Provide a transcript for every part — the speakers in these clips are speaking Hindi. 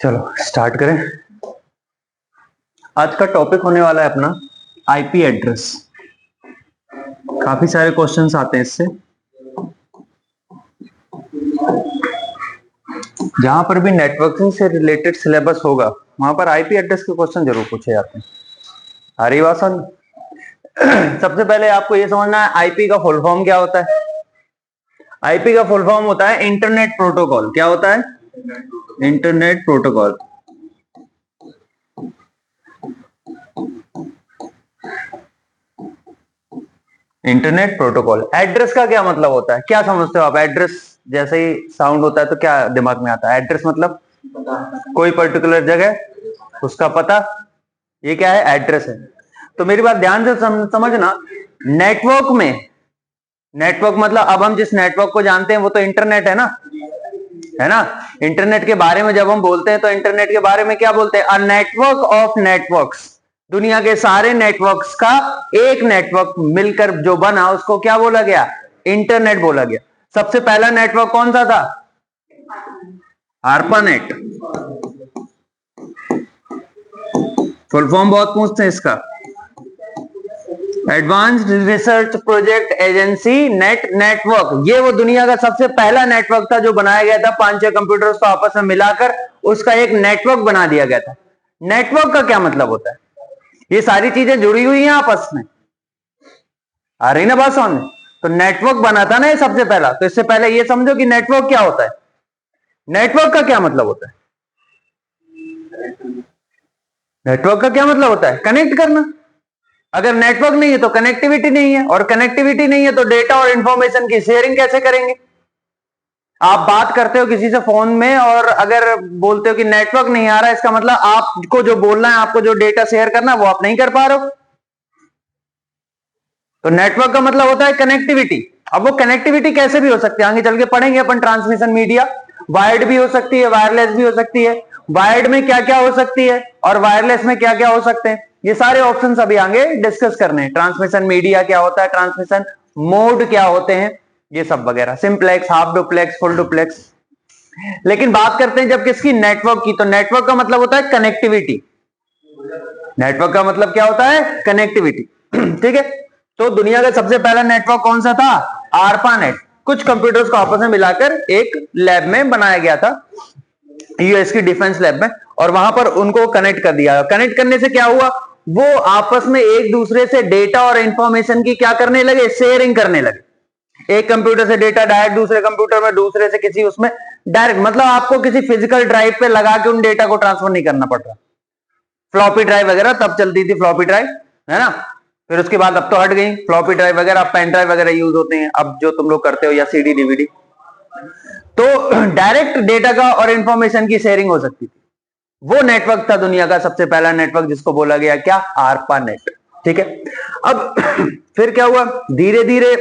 चलो स्टार्ट करें। आज का टॉपिक होने वाला है अपना आईपी एड्रेस। काफी सारे क्वेश्चंस आते हैं इससे। जहां पर भी नेटवर्किंग से रिलेटेड सिलेबस होगा वहां पर आईपी एड्रेस के क्वेश्चन जरूर पूछे जाते हैं। आ रही बात समझ? सबसे पहले आपको यह समझना है आईपी का फुल फॉर्म क्या होता है। आईपी का फुल फॉर्म होता है इंटरनेट प्रोटोकॉल। क्या होता है? Internet protocol. Internet protocol. Address का क्या मतलब होता है? क्या समझते हो आप? एड्रेस जैसे ही साउंड होता है तो क्या दिमाग में आता है? एड्रेस मतलब कोई पर्टिकुलर जगह, उसका पता। ये क्या है? एड्रेस है। तो मेरी बात ध्यान से समझना। नेटवर्क में, नेटवर्क मतलब अब हम जिस नेटवर्क को जानते हैं वो तो इंटरनेट है ना, है ना। इंटरनेट के बारे में जब हम बोलते हैं तो इंटरनेट के बारे में क्या बोलते हैं? A network of networks. दुनिया के सारे नेटवर्क्स का एक नेटवर्क मिलकर जो बना उसको क्या बोला गया? इंटरनेट बोला गया। सबसे पहला नेटवर्क कौन सा था? आर्पानेट। फुल फॉर्म बहुत पूछते हैं इसका। Advanced research project agency net network. ये वो दुनिया का सबसे पहला नेटवर्क था जो बनाया गया था 5-6 कंप्यूटर्स को आपस में मिलाकर उसका एक नेटवर्क बना दिया गया था। नेटवर्क का क्या मतलब होता है? ये सारी चीजें जुड़ी हुई हैं आपस में। आ रही ना बात समझ? तो नेटवर्क बना था ना ये सबसे पहला। तो इससे पहले ये समझो कि नेटवर्क क्या होता है। नेटवर्क का क्या मतलब होता है? नेटवर्क का क्या मतलब होता है? कनेक्ट करना। अगर नेटवर्क नहीं है तो कनेक्टिविटी नहीं है, और कनेक्टिविटी नहीं है तो डेटा और इंफॉर्मेशन की शेयरिंग कैसे करेंगे? आप बात करते हो किसी से फोन में और अगर बोलते हो कि नेटवर्क नहीं आ रहा है, इसका मतलब आपको जो बोलना है, आपको जो डेटा शेयर करना है वो आप नहीं कर पा रहे हो। तो नेटवर्क का मतलब होता है कनेक्टिविटी। अब वो कनेक्टिविटी कैसे भी हो सकती है आगे चल के पढ़ेंगे अपन। ट्रांसमिशन मीडिया वायर्ड भी हो सकती है, वायरलेस भी हो सकती है। वायर्ड में क्या क्या हो सकती है और वायरलेस में क्या क्या हो सकते हैं, ये सारे ऑप्शंस अभी आगे डिस्कस करने हैं। ट्रांसमिशन मीडिया क्या होता है, ट्रांसमिशन मोड क्या होते हैं, ये सब वगैरह। Simplex, half duplex, full duplex. लेकिन बात करते हैं जब किसकी? नेटवर्क की। तो नेटवर्क का मतलब होता है कनेक्टिविटी। नेटवर्क का मतलब क्या होता है? कनेक्टिविटी। ठीक है। तो दुनिया का सबसे पहला नेटवर्क कौन सा था? आर्पानेट। कुछ कंप्यूटर्स को आपस में मिलाकर एक लैब में बनाया गया था, यूएस की डिफेंस लैब में, और वहां पर उनको कनेक्ट कर दिया। कनेक्ट करने से क्या हुआ? वो आपस में एक दूसरे से डेटा और इंफॉर्मेशन की क्या करने लगे? शेयरिंग करने लगे। एक कंप्यूटर से डेटा डायरेक्ट दूसरे कंप्यूटर में, दूसरे से किसी उसमें डायरेक्ट। मतलब आपको किसी फिजिकल ड्राइव पे लगा के उन डेटा को ट्रांसफर नहीं करना पड़ रहा। फ्लॉपी ड्राइव वगैरह तब चलती थी, फ्लॉपी ड्राइव, है ना। फिर उसके बाद अब तो हट गई फ्लॉपी ड्राइव वगैरह, अब पेन ड्राइव वगैरह यूज होते हैं अब जो तुम लोग करते हो, या सीडी डीवीडी। तो डायरेक्ट डेटा का और इंफॉर्मेशन की शेयरिंग हो सकती थी। वो नेटवर्क था दुनिया का सबसे पहला नेटवर्क, जिसको बोला गया क्या? आर्पानेट। ठीक है। अब फिर क्या हुआ? धीरे धीरे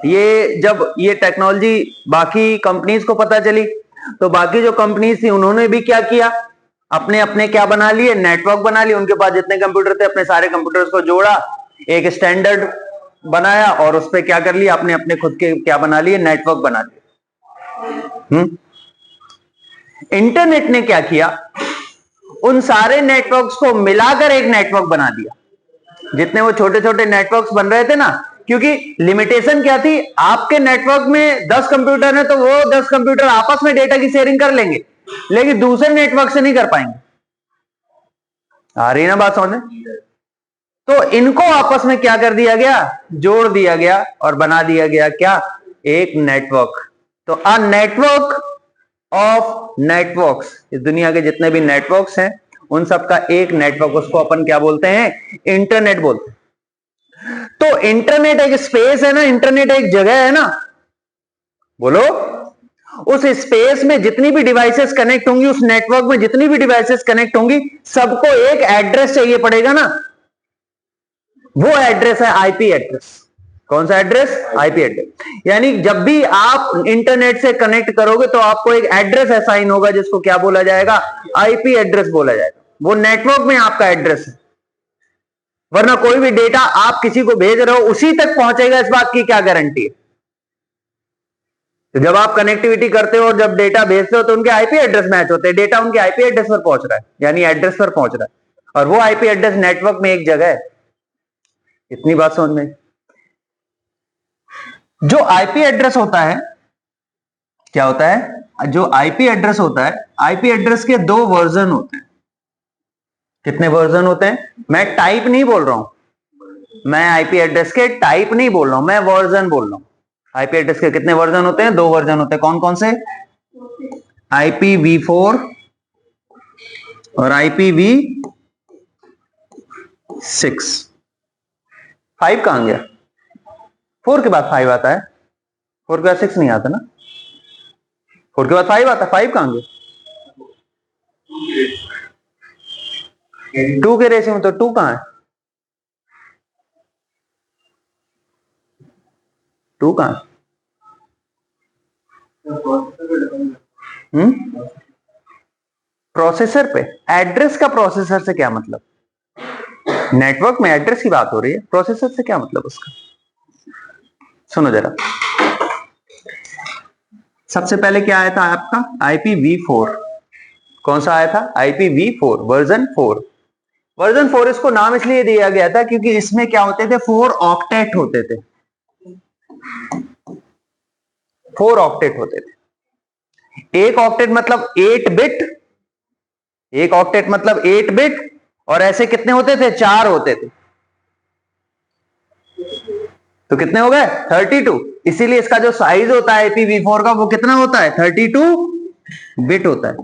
ये जब ये टेक्नोलॉजी बाकी कंपनीज को पता चली तो बाकी जो कंपनीज थी उन्होंने भी क्या किया? अपने अपने क्या बना लिए? नेटवर्क बना लिए। उनके पास जितने कंप्यूटर थे अपने सारे कंप्यूटर्स को जोड़ा, एक स्टैंडर्ड बनाया और उस पर क्या कर लिया? अपने अपने खुद के क्या बना लिए? नेटवर्क बना लिए। इंटरनेट ने क्या किया? उन सारे नेटवर्क्स को मिलाकर एक नेटवर्क बना दिया। जितने वो छोटे छोटे नेटवर्क्स बन रहे थे ना, क्योंकि लिमिटेशन क्या थी? आपके नेटवर्क में 10 कंप्यूटर है तो वो 10 कंप्यूटर आपस में डेटा की शेयरिंग कर लेंगे, लेकिन दूसरे नेटवर्क से नहीं कर पाएंगे। आ रही ना बात समझ? तो इनको आपस में क्या कर दिया गया? जोड़ दिया गया और बना दिया गया क्या? एक नेटवर्क। तो अ नेटवर्क ऑफ नेटवर्क्स। इस दुनिया के जितने भी नेटवर्क्स हैं उन सब का एक नेटवर्क, उसको अपन क्या बोलते हैं? इंटरनेट बोलते हैं। तो इंटरनेट एक स्पेस है ना, इंटरनेट एक जगह है ना, बोलो। उस स्पेस में जितनी भी डिवाइसेस कनेक्ट होंगी, उस नेटवर्क में जितनी भी डिवाइसेस कनेक्ट होंगी, सबको एक एड्रेस चाहिए पड़ेगा ना। वो एड्रेस है आईपी एड्रेस। कौन सा एड्रेस? IP address. यानी जब भी आप इंटरनेट से कनेक्ट करोगे तो आपको एक एड्रेस असाइन होगा जिसको क्या बोला जाएगा? आईपी एड्रेस बोला जाएगा। वो नेटवर्क में आपका एड्रेस है। वरना कोई भी डेटा आप किसी को भेज रहे हो उसी तक पहुंचेगा, इस बात की क्या गारंटी है? तो जब आप कनेक्टिविटी करते हो और जब डेटा भेजते हो तो उनके आईपी एड्रेस मैच होते हैं, डेटा उनके आईपी एड्रेस पर पहुंच रहा है, यानी एड्रेस पर पहुंच रहा है, और वो आईपी एड्रेस नेटवर्क में एक जगह है। इतनी बात समझ में? जो आईपी एड्रेस होता है, क्या होता है? जो आईपी एड्रेस होता है, आईपी एड्रेस के दो वर्जन होते हैं। कितने वर्जन होते हैं? मैं टाइप नहीं बोल रहा हूं, मैं आईपी एड्रेस के टाइप नहीं बोल रहा हूं, मैं वर्जन बोल रहा हूं। आईपी एड्रेस के कितने वर्जन होते हैं? दो वर्जन होते हैं। कौन कौन से? IPv4 और IPv6। 5 कहां गया? 4 के बाद 5 आता है, 4 के बाद 6 नहीं आता ना, 4 के बाद 5 आता है। 5 कहां गया? 2 के रेशियो में, तो 2 कहां है? 2 कहां है? प्रोसेसर पे? एड्रेस का प्रोसेसर से क्या मतलब? नेटवर्क में एड्रेस की बात हो रही है, प्रोसेसर से क्या मतलब उसका? सुनो जरा, सबसे पहले क्या आया था आपका? IPv4। कौन सा आया था? IPv4 version 4। वर्जन 4 इसको नाम इसलिए दिया गया था क्योंकि इसमें क्या होते थे? 4 ऑक्टेट होते थे। 4 ऑक्टेट होते थे। एक ऑक्टेट मतलब 8 बिट, एक ऑक्टेट मतलब 8 बिट, और ऐसे कितने होते थे? 4 होते थे। तो कितने हो गए? 32। इसीलिए इसका जो साइज होता है IPv4 का, वो कितना होता है? 32 बिट होता है।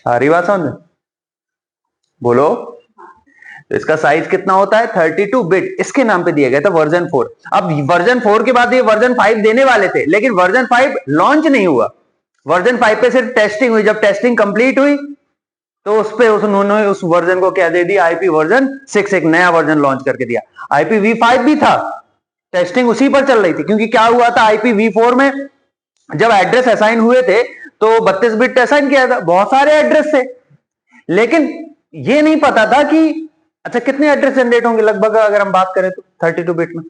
आ रही बात समझ? बोलो। तो इसका साइज कितना होता है? 32 बिट। इसके नाम पे दिया गया था वर्जन 4। अब वर्जन 4 के बाद ये वर्जन 5 देने वाले थे, लेकिन वर्जन 5 लॉन्च नहीं हुआ। वर्जन 5 पे सिर्फ टेस्टिंग हुई। जब टेस्टिंग कंप्लीट हुई तो उस पे उन्होंने उस वर्जन को क्या दे दिया? IP वर्जन 6, एक नया वर्जन लॉन्च करके दिया। IPv5 भी था, टेस्टिंग उसी पर चल रही थी। क्योंकि क्या हुआ था IPv4 में, जब एड्रेस असाइन हुए थे तो 32 बिट असाइन किया था, बहुत सारे एड्रेस थे, लेकिन ये नहीं पता था कि अच्छा कितने एड्रेस जनरेट होंगे लगभग, अगर हम बात करें तो 32 बिट में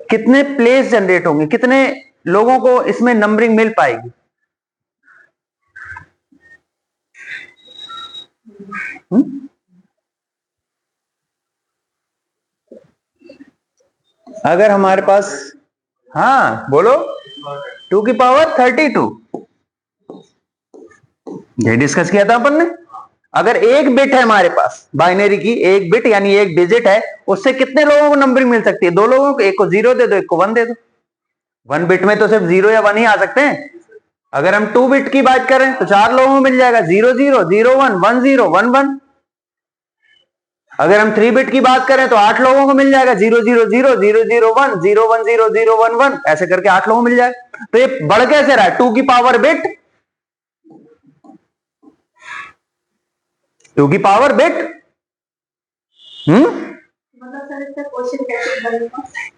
कितने प्लेस जनरेट होंगे, कितने लोगों को इसमें नंबरिंग मिल पाएगी। अगर हमारे पास, हाँ बोलो, 2 की पावर 32, ये डिस्कस किया था अपन ने। अगर एक बिट है हमारे पास बाइनरी की, एक बिट यानी एक डिजिट है, उससे कितने लोगों को नंबरिंग मिल सकती है? 2 लोगों को। एक को 0 दे दो, एक को 1 दे दो। 1 बिट में तो सिर्फ 0 या 1 ही आ सकते हैं। अगर हम 2 बिट की बात करें तो 4 लोगों को मिल जाएगा, 0 0 0 1 1 0 1 1। अगर हम 3 बिट की बात करें तो 8 लोगों को मिल जाएगा, 0 0 0 0 0 1 0 1 0 0 1 1, ऐसे करके 8 लोगों को मिल जाएगा। तो ये बढ़ कैसे रहा है? 2 की पावर बिट, 2 की पावर बिट।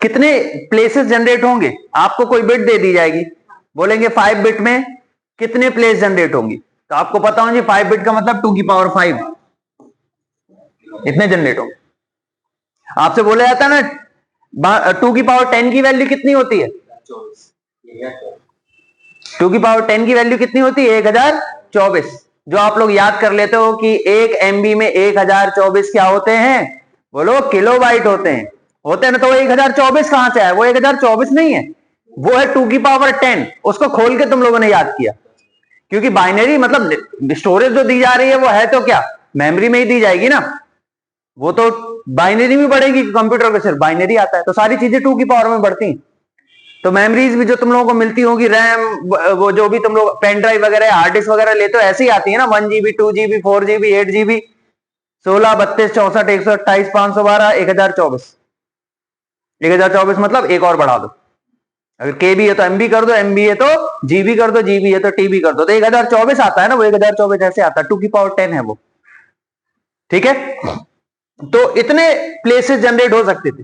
कितने प्लेसेस जनरेट होंगे? आपको कोई बिट दे दी जाएगी, बोलेंगे 5 बिट में कितने प्लेस जनरेट होंगी, तो आपको पता होंगे 5 बिट का मतलब 2 की पावर 5 इतने जनरेट होंगे। आपसे बोला जाता है ना 2 की पावर 10 की वैल्यू कितनी होती है? 2 की पावर 10 की वैल्यू कितनी होती है? 1024। जो आप लोग याद कर लेते हो कि 1 MB में 1024 क्या होते हैं? बोलो, किलोबाइट होते हैं। होते हैं ना? तो 1024 कहां से आया? वो 1024 नहीं है, वो है 2 की पावर 10। उसको खोल के तुम लोगों ने याद किया, क्योंकि बाइनरी मतलब स्टोरेज जो दी जा रही है वो है तो क्या मेमोरी में ही दी जाएगी ना, वो तो बाइनरी में बढ़ेगी। कंप्यूटर को सिर्फ बाइनरी आता है, तो सारी चीजें 2 की पावर में बढ़ती हैं। तो मेमोरीज भी जो तुम लोगों को मिलती होगी, रैम, वो जो भी तुम लोग पेन ड्राइव वगैरह, हार्ड डिस्क वगैरह लेते हो, ऐसे ही आती है ना, 1 GB 2 GB 4 GB 8 GB 16 32 64 128 512 1024। 1024 मतलब एक और बढ़ा दो, अगर KB है तो MB कर दो, MB है तो GB कर दो, GB है तो TB कर दो, तो 1024 आता है ना, वो 1024 ऐसे आता है, 2 की पावर 10 है वो। ठीक है, तो इतने प्लेसेस जनरेट हो सकते थे,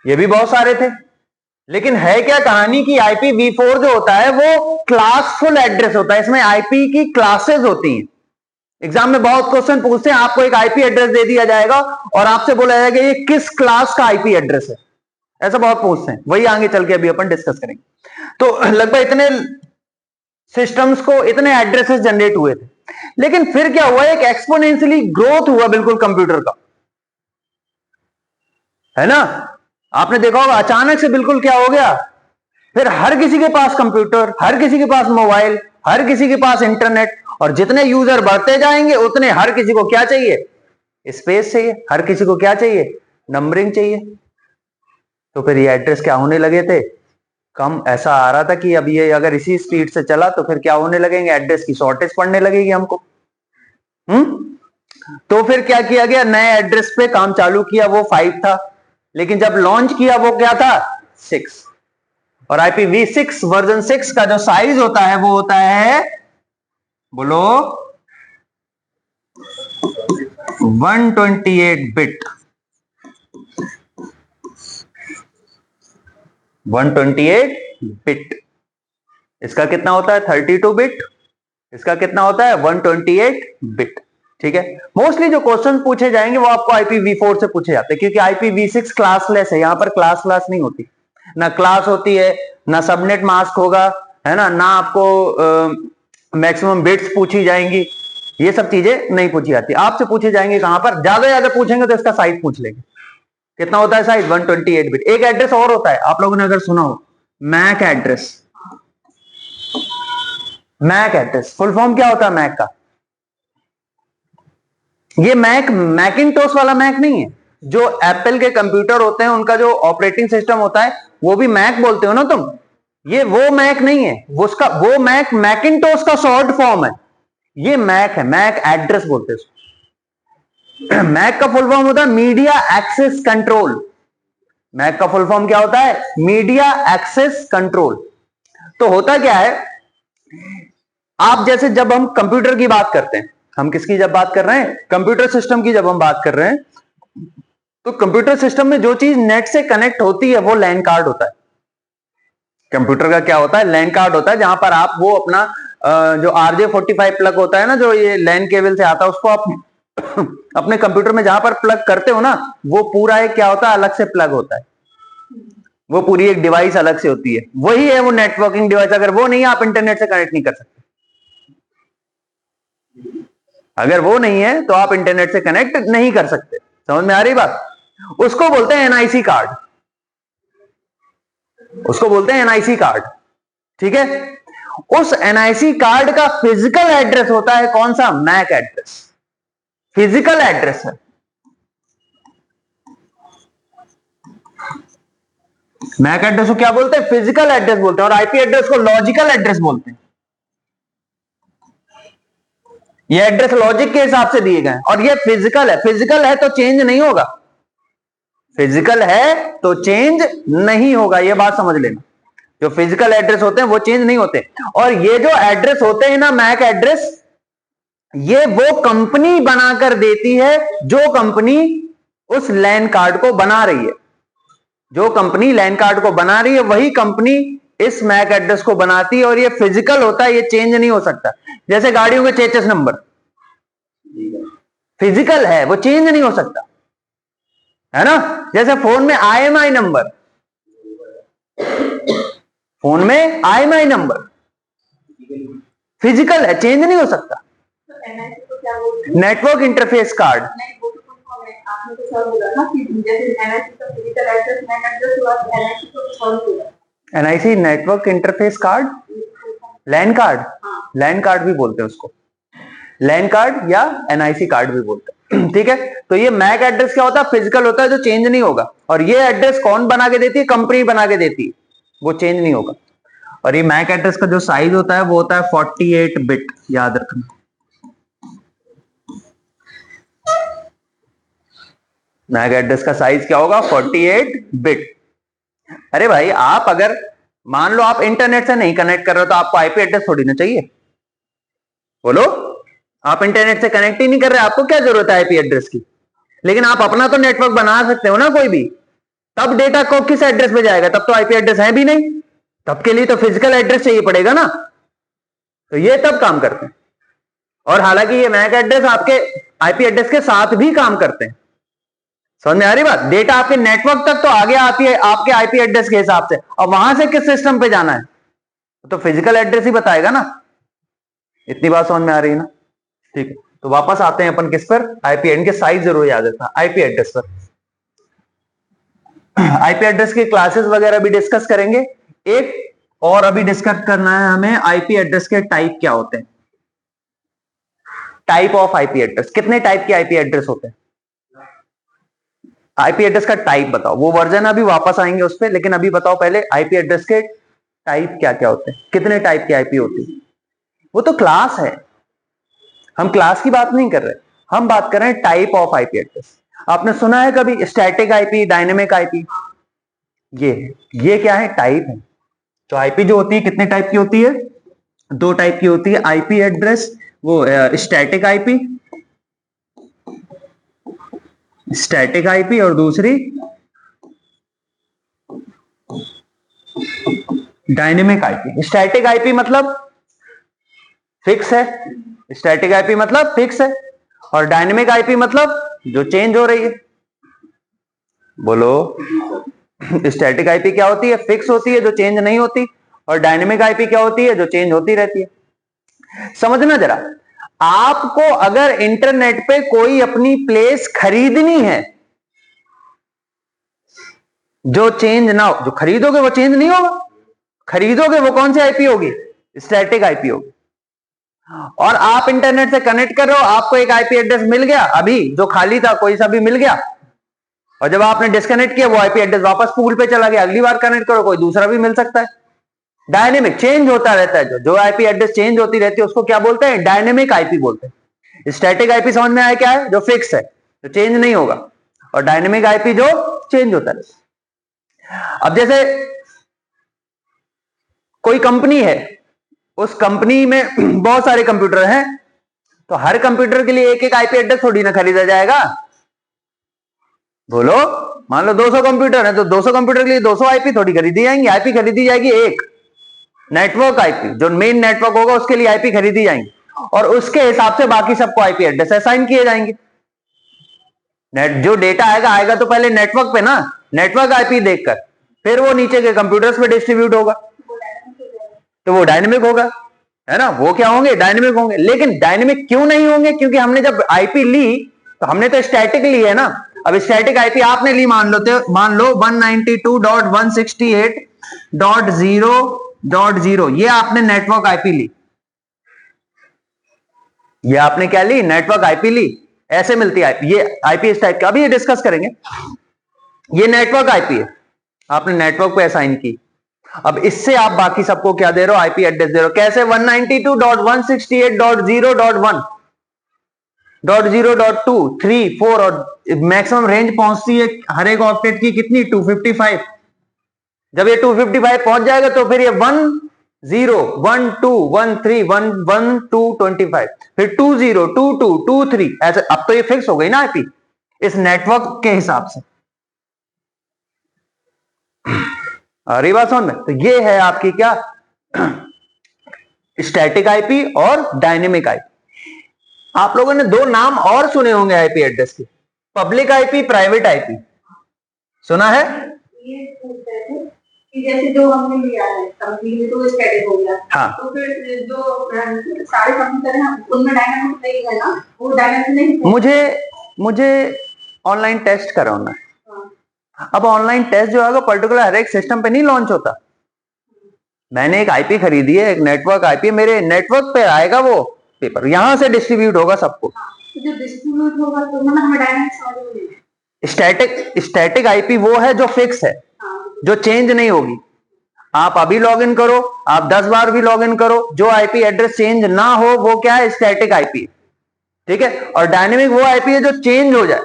ये भी बहुत सारे थे। लेकिन है क्या कहानी कि IPv4 जो होता है वो क्लासफुल एड्रेस होता है, इसमें IP की क्लासेस होती हैं। एग्जाम में बहुत क्वेश्चन पूछते हैं, आपको एक आईपी एड्रेस दे दिया जाएगा और आपसे बोला जाएगा ये किस क्लास का आईपी एड्रेस है, ऐसा बहुत पूछते हैं, वही आगे चल के अभी अपन डिस्कस करेंगे। तो लगभग इतने सिस्टम्स को इतने एड्रेसेस जनरेट हुए थे, लेकिन फिर क्या हुआ, एक एक्सपोनेंशियली ग्रोथ हुआ बिल्कुल कंप्यूटर का, है ना। आपने देखा होगा अचानक से बिल्कुल क्या हो गया, फिर हर किसी के पास कंप्यूटर, हर किसी के पास मोबाइल, हर किसी के पास इंटरनेट, और जितने यूजर बढ़ते जाएंगे उतने हर किसी को क्या चाहिए, स्पेस चाहिए, हर किसी को क्या चाहिए, नंबरिंग चाहिए। तो फिर ये एड्रेस क्या होने लगे थे, कम। ऐसा आ रहा था कि अब ये अगर इसी स्पीड से चला तो फिर क्या होने लगेंगे, एड्रेस की शॉर्टेज पड़ने लगेगी हमको। तो फिर क्या किया गया, नए एड्रेस पे काम चालू किया, वो 5 था, लेकिन जब लॉन्च किया वो क्या था, 6। और IPv6 वर्जन 6 का जो साइज होता है वो होता है, बोलो, 128 बिट। 128 बिट। इसका कितना होता है, 32 बिट। इसका कितना होता है, 128 बिट। ठीक है। मोस्टली जो क्वेश्चन पूछे जाएंगे वो आपको IPv4 से पूछे जाते हैं, क्योंकि IPv6 क्लासलेस है, यहां पर क्लास नहीं होती, ना क्लास होती है, ना सबनेट मास्क होगा, है ना, ना आपको मैक्सिमम बिट्स पूछी जाएंगी, ये सब चीजें नहीं पूछी जाती। आपसे पूछे जाएंगे कहां पर, ज्यादा पूछेंगे तो इसका साइज पूछ लेंगे, कितना होता है साइज, 128 बिट। एक एड्रेस और होता है, आप लोगों ने अगर सुना हो, MAC address. MAC address full form क्या होता है मैक का, ये मैक मैकिंटोश वाला मैक नहीं है, जो एप्पल के कंप्यूटर होते हैं उनका जो ऑपरेटिंग सिस्टम होता है वो भी मैक बोलते हो ना तुम, ये वो मैक नहीं है, वो मैक मैकिंटोश का शॉर्ट फॉर्म है, ये मैक है, मैक एड्रेस बोलते हैं। मैक का फुल फॉर्म होता है मीडिया एक्सेस कंट्रोल। मैक का फुल फॉर्म क्या होता है, मीडिया एक्सेस कंट्रोल। तो होता क्या है, आप जैसे जब हम कंप्यूटर की बात करते हैं, हम किसकी जब बात कर रहे हैं, कंप्यूटर सिस्टम की जब हम बात कर रहे हैं, तो कंप्यूटर सिस्टम में जो चीज नेट से कनेक्ट होती है वो लैन कार्ड होता है। कंप्यूटर का क्या होता है, लैन कार्ड होता है, जहां पर आप वो अपना जो RJ45 प्लग होता है ना, जो ये लैन केबल से आता है, उसको आप अपने कंप्यूटर में जहां पर प्लग करते हो ना, वो पूरा एक क्या होता है, अलग से प्लग होता है, वो पूरी एक डिवाइस अलग से होती है, वही है वो नेटवर्किंग डिवाइस। अगर वो नहीं है आप इंटरनेट से कनेक्ट नहीं कर सकते, अगर वो नहीं है तो आप इंटरनेट से कनेक्ट नहीं कर सकते। समझ में आ रही बात, उसको बोलते हैं NIC कार्ड, उसको बोलते हैं NIC कार्ड। ठीक है। उस NIC कार्ड का फिजिकल एड्रेस होता है कौन सा, मैक एड्रेस, फिजिकल एड्रेस है। मैक एड्रेस को क्या बोलते हैं, फिजिकल एड्रेस बोलते हैं, और आईपी एड्रेस को लॉजिकल एड्रेस बोलते हैं। ये एड्रेस लॉजिक के हिसाब से दिए गए, और ये फिजिकल है। फिजिकल है तो चेंज नहीं होगा, फिजिकल है तो चेंज नहीं होगा, ये बात समझ लेना। जो फिजिकल एड्रेस होते हैं वो चेंज नहीं होते, और ये जो एड्रेस होते हैं ना, मैक एड्रेस, ये वो कंपनी बनाकर देती है जो कंपनी उस लैन कार्ड को बना रही है। जो कंपनी लैन कार्ड को बना रही है वही कंपनी इस मैक एड्रेस को बनाती है, और ये फिजिकल होता है, ये चेंज नहीं हो सकता। जैसे गाड़ियों के चेचस नंबर फिजिकल है, वो चेंज नहीं हो सकता, है ना। जैसे फोन में IMI नंबर, फोन में IMI नंबर फिजिकल है, चेंज नहीं हो सकता। Network interface card, NIC network interface card, LAN card, LAN card भी बोलते हैं उसको, लैन कार्ड या NIC कार्ड भी बोलते हैं। ठीक है। तो ये मैक एड्रेस क्या होता है, फिजिकल होता है, जो चेंज नहीं होगा, और ये एड्रेस कौन बना के देती है, कंपनी बना के देती है, वो चेंज नहीं होगा। और ये मैक एड्रेस का जो साइज होता है वो होता है 48 बिट, याद रखना। मैक एड्रेस का साइज क्या होगा, 48 बिट। अरे भाई, आप अगर मान लो आप इंटरनेट से नहीं कनेक्ट कर रहे हो तो आपको आईपी एड्रेस थोड़ी ना चाहिए, बोलो। आप इंटरनेट से कनेक्ट ही नहीं कर रहे, आपको क्या जरूरत है आईपी एड्रेस की। लेकिन आप अपना तो नेटवर्क बना सकते हो ना कोई भी, तब डेटा को किस एड्रेस पे जाएगा, तब तो आईपी एड्रेस है भी नहीं, तब के लिए तो फिजिकल एड्रेस चाहिए पड़ेगा ना। तो ये तब काम करते हैं। और हालांकि ये मैक एड्रेस आपके आईपी एड्रेस के साथ भी काम करते हैं। समझ में आ रही बात? डेटा आपके नेटवर्क तक तो आगे आती है आपके आईपी एड्रेस के हिसाब से, और वहां से किस सिस्टम पे जाना है तो फिजिकल एड्रेस ही बताएगा ना। इतनी बात समझ में आ रही है ना? ठीक है, तो वापस आते हैं अपन किस पर, आईपी एड्रेस के साइज जरूर याद रखना, आईपी एड्रेस पर। आईपी एड्रेस के क्लासेस वगैरह भी डिस्कस करेंगे। एक और अभी डिस्कस करना है हमें, आईपी एड्रेस के टाइप क्या होते हैं। टाइप ऑफ आईपी एड्रेस, कितने टाइप के आईपी एड्रेस होते हैं? आईपी एड्रेस का टाइप बताओ। वो वर्जन अभी वापस आएंगे उस पर, लेकिन अभी बताओ पहले आईपी एड्रेस के टाइप क्या क्या होते हैं, कितने टाइप की आईपी होती है। वो तो क्लास है, हम क्लास की बात नहीं कर रहे, हम बात कर रहे हैं टाइप ऑफ आईपी एड्रेस। आपने सुना है कभी स्टैटिक आईपी, डायनेमिक आईपी? ये क्या है? टाइप है। तो आईपी जो होती है कितने टाइप की होती है? 2 टाइप की होती है आईपी एड्रेस, वो स्टैटिक आईपी, स्टैटिक आईपी, और दूसरी डायनेमिक आईपी। स्टैटिक आईपी मतलब फिक्स है, स्टैटिक आईपी मतलब फिक्स है, और डायनेमिक आईपी मतलब जो चेंज हो रही है। बोलो, स्टैटिक आईपी क्या होती है? फिक्स होती है, जो चेंज नहीं होती। और डायनेमिक आईपी क्या होती है? जो चेंज होती रहती है। समझना जरा, आपको अगर इंटरनेट पे कोई अपनी प्लेस खरीदनी है जो चेंज ना हो, जो खरीदोगे वो चेंज नहीं होगा, खरीदोगे वो कौन सी आईपी होगी? स्टैटिक आईपी होगी। और आप इंटरनेट से कनेक्ट कर रहे हो, आपको एक आईपी एड्रेस मिल गया अभी जो खाली था, कोई सा भी मिल गया, और जब आपने डिस्कनेक्ट किया वो आईपी एड्रेस वापस पूल पे चला गया, अगली बार कनेक्ट करो कोई दूसरा भी मिल सकता है। डायनेमिक, चेंज होता रहता है, जो आईपी एड्रेस चेंज होती रहती है उसको क्या बोलते हैं? डायनेमिक आईपी बोलते हैं। स्टैटिक आईपी समझ में आया क्या है? जो फिक्स है, जो चेंज नहीं होगा, और डायनेमिक आईपी जो चेंज होता रहता है। अब जैसे कोई कंपनी है, उस कंपनी में बहुत सारे कंप्यूटर हैं, तो हर कंप्यूटर के लिए एक एक आईपी एड्रेस थोड़ी ना खरीदा जाएगा। बोलो, मान लो 200 कंप्यूटर है तो 200 कंप्यूटर के लिए 200 आईपी थोड़ी खरीदी जाएंगी। आईपी खरीदी जाएगी एक नेटवर्क आईपी, जो मेन नेटवर्क होगा उसके लिए आईपी खरीदी जाएंगी, और उसके हिसाब से बाकी सबको आईपी एड्रेस असाइन किए जाएंगे। जो डेटा आएगा तो पहले नेटवर्क पे ना, नेटवर्क आईपी देखकर, फिर वो नीचे के कंप्यूटर्स पे डिस्ट्रीब्यूट होगा, तो वो डायनेमिक होगा, है ना? वो क्या होंगे? डायनेमिक होंगे। लेकिन डायनेमिक क्यों नहीं होंगे? क्योंकि हमने जब आईपी ली तो हमने तो स्टैटिक ली है ना। अब स्टैटिक आईपी आपने ली, मान लो 192.168.0.0, ये आपने नेटवर्क आईपी ली। ये आपने क्या ली? नेटवर्क आईपी ली। ऐसे मिलती है ये आईपी इस टाइप का, अभी ये डिस्कस करेंगे। ये नेटवर्क आईपी है, आपने नेटवर्क पे असाइन की। अब इससे आप बाकी सबको क्या दे रहे हो? आईपी एड्रेस दे रहे हो। कैसे? 192.168.0.1.0.2, 3, 4, और मैक्सिमम रेंज पहुंचती है हर एक ऑक्टेट की कितनी? 255। जब ये 255 पहुंच जाएगा तो फिर ये 1 0 1 2 1 3 1 1 2 25, फिर 2 0 2 2 2 3, ऐसे। अब तो ये फिक्स हो गई ना आईपी इस नेटवर्क के हिसाब से। अरे बात समझ में? तो ये है आपकी क्या? स्टैटिक आईपी और डायनेमिक आईपी। आप लोगों ने 2 नाम और सुने होंगे आईपी एड्रेस के, पब्लिक आईपी, प्राइवेट आईपी। सुना है? जैसे जो हमने लिया है कंपनी में तो स्टैटिक हो गया। हाँ, तो फिर जो सारे कंप्यूटर हैं उनमें डायनेमिक नहीं है ना, वो डायनेमिक नहीं। मुझे ऑनलाइन टेस्ट कराना है। अब ऑनलाइन टेस्ट जो है पर्टिकुलर हर एक सिस्टम पे नहीं लॉन्च होता। मैंने एक आईपी खरीदी है, एक नेटवर्क आईपी, मेरे नेटवर्क पे आएगा वो पेपर, यहां से डिस्ट्रीब्यूट होगा सबको। जो डिस्ट्रीब्यूट होगा तो मतलब हमें डायनेमिक समझ में नहीं है। स्टैटिक आईपी वो है जो फिक्स है, जो चेंज नहीं होगी। आप अभी लॉग इन करो, आप 10 बार भी लॉग इन करो, जो आईपी एड्रेस चेंज ना हो वो क्या है? Static IP. ठीक है? और डायनेमिक वो आईपी है जो चेंज हो जाए।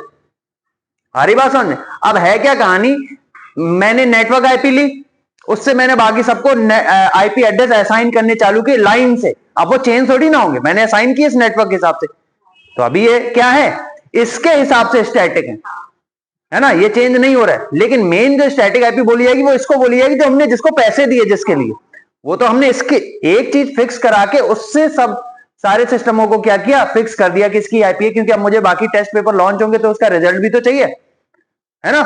हरी बात समझ में? अब है क्या कहानी? मैंने नेटवर्क आईपी ली, उससे मैंने बाकी सबको आईपी एड्रेस असाइन करने चालू किए लाइन से। अब वो चेंज थोड़ी ना होंगे, मैंने असाइन किए इस नेटवर्क के हिसाब से, तो अभी ये क्या है? इसके हिसाब से स्टैटिक है ना, ये चेंज नहीं हो रहा है। लेकिन मेन जो स्टैटिक आईपी बोली जाएगी वो इसको बोली जाएगी जो हमने जिसको पैसे दिए जिसके लिए, वो तो हमने इसके एक चीज फिक्स करा के उससे सब सारे सिस्टमों को क्या किया, फिक्स कर दिया किसकी आईपी है, क्योंकि अब मुझे बाकी टेस्ट पेपर लॉन्च होंगे तो उसका रिजल्ट भी तो चाहिए, है ना।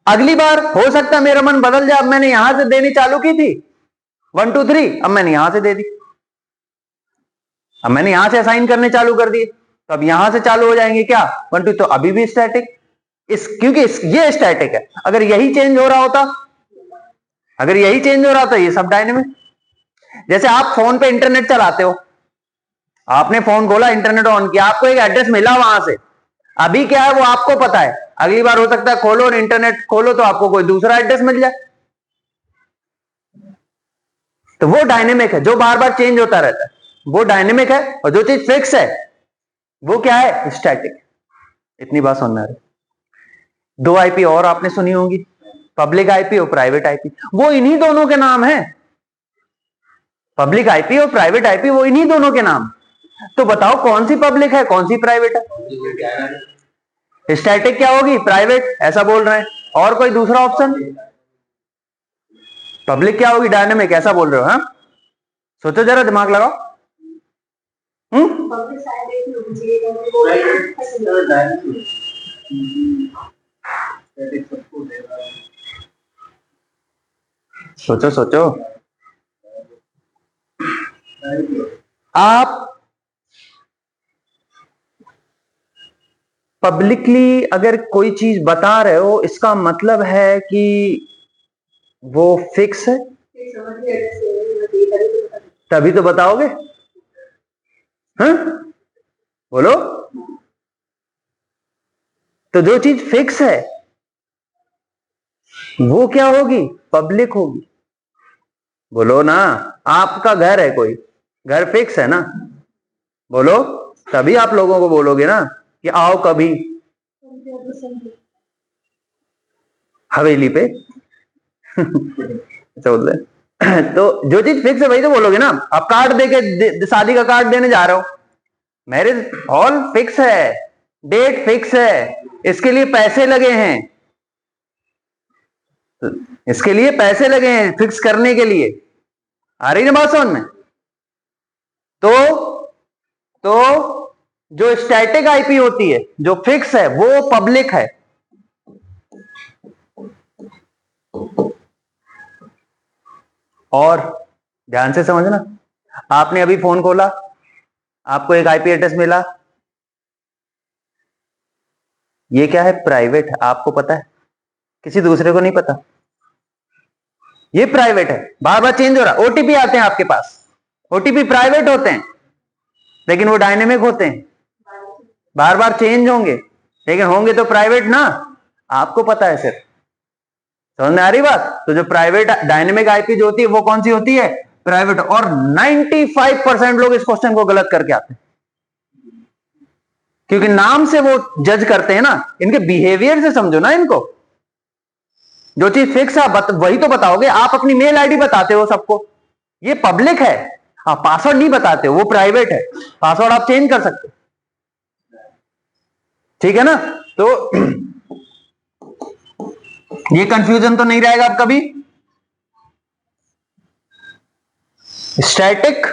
अगली बार हो सकता है मेरा मन बदल जाए, अब मैंने यहां से देनी चालू की थी 1 2 3, अब मैंने यहां से दे दी, अब मैंने यहां से असाइन करने चालू कर दिए, तो अब यहां से चालू हो जाएंगे क्या 1 2, तो अभी भी स्टैटिक, क्योंकि ये स्टैटिक है। अगर यही चेंज हो रहा होता, अगर यही चेंज हो रहा होता, ये सब डायनेमिक। जैसे आप फोन पे इंटरनेट चलाते हो, आपने फोन खोला, इंटरनेट ऑन किया, आपको एक एड्रेस मिला वहां से, अभी क्या है वो आपको पता है, अगली बार हो सकता है खोलो और इंटरनेट खोलो तो आपको कोई दूसरा एड्रेस मिल जाए, तो वो डायनेमिक है, जो बार बार चेंज होता रहता है वो डायनेमिक है, और जो चीज फिक्स है वो क्या है, स्टैटिक। इतनी बात समझ में आ रही। 2 आईपी और आपने सुनी होंगी, पब्लिक आईपी और प्राइवेट आईपी, वो इन्हीं दोनों के नाम है, पब्लिक आईपी और प्राइवेट आईपी वो इन्हीं दोनों के नाम। तो बताओ कौन सी पब्लिक है कौन सी प्राइवेट है, स्टैटिक क्या होगी, प्राइवेट, ऐसा बोल रहे हैं, और कोई दूसरा ऑप्शन, पब्लिक क्या होगी, डायनेमिक, ऐसा बोल रहे हो, हाँ सोचो जरा, दिमाग लगाओ। सोचो सोचो, आप पब्लिकली अगर कोई चीज बता रहे हो, इसका मतलब है कि वो फिक्स है, तभी तो बताओगे, हाँ बोलो। तो जो चीज फिक्स है वो क्या होगी, पब्लिक होगी, बोलो ना। आपका घर है, कोई घर फिक्स है ना, बोलो, तभी आप लोगों को बोलोगे ना कि आओ कभी हवेली पे बोल रहे तो जो चीज फिक्स है वही तो बोलोगे ना। आप कार्ड देके शादी का कार्ड देने जा रहे हो, मैरिज हॉल फिक्स है, डेट फिक्स है, इसके लिए पैसे लगे हैं, इसके लिए पैसे लगे हैं फिक्स करने के लिए, आ रही ना बात समझ में। तो जो स्टैटिक आईपी होती है, जो फिक्स है, वो पब्लिक है। और ध्यान से समझना, आपने अभी फोन खोला, आपको एक आईपी एड्रेस मिला, ये क्या है, प्राइवेट है, आपको पता है, किसी दूसरे को नहीं पता, ये प्राइवेट है, बार बार चेंज हो रहा है। ओटीपी आते हैं आपके पास, ओटीपी प्राइवेट होते हैं लेकिन वो डायनेमिक होते हैं, बार बार चेंज होंगे लेकिन होंगे तो प्राइवेट ना, आपको पता है सिर्फ, समझ में आ रही बात। तो जो प्राइवेट डायनेमिक आईपी जो होती है वो कौन सी होती है, प्राइवेट। और 95% लोग इस क्वेश्चन को गलत करके आते हैं, क्योंकि नाम से वो जज करते हैं ना, इनके बिहेवियर से समझो ना इनको। जो चीज फिक्स है वही तो बताओगे, आप अपनी मेल आईडी बताते हो सबको, ये पब्लिक है, हाँ पासवर्ड नहीं बताते, वो प्राइवेट है, पासवर्ड आप चेंज कर सकते, ठीक है ना। तो ये कंफ्यूजन तो नहीं रहेगा अब कभी। स्टैटिक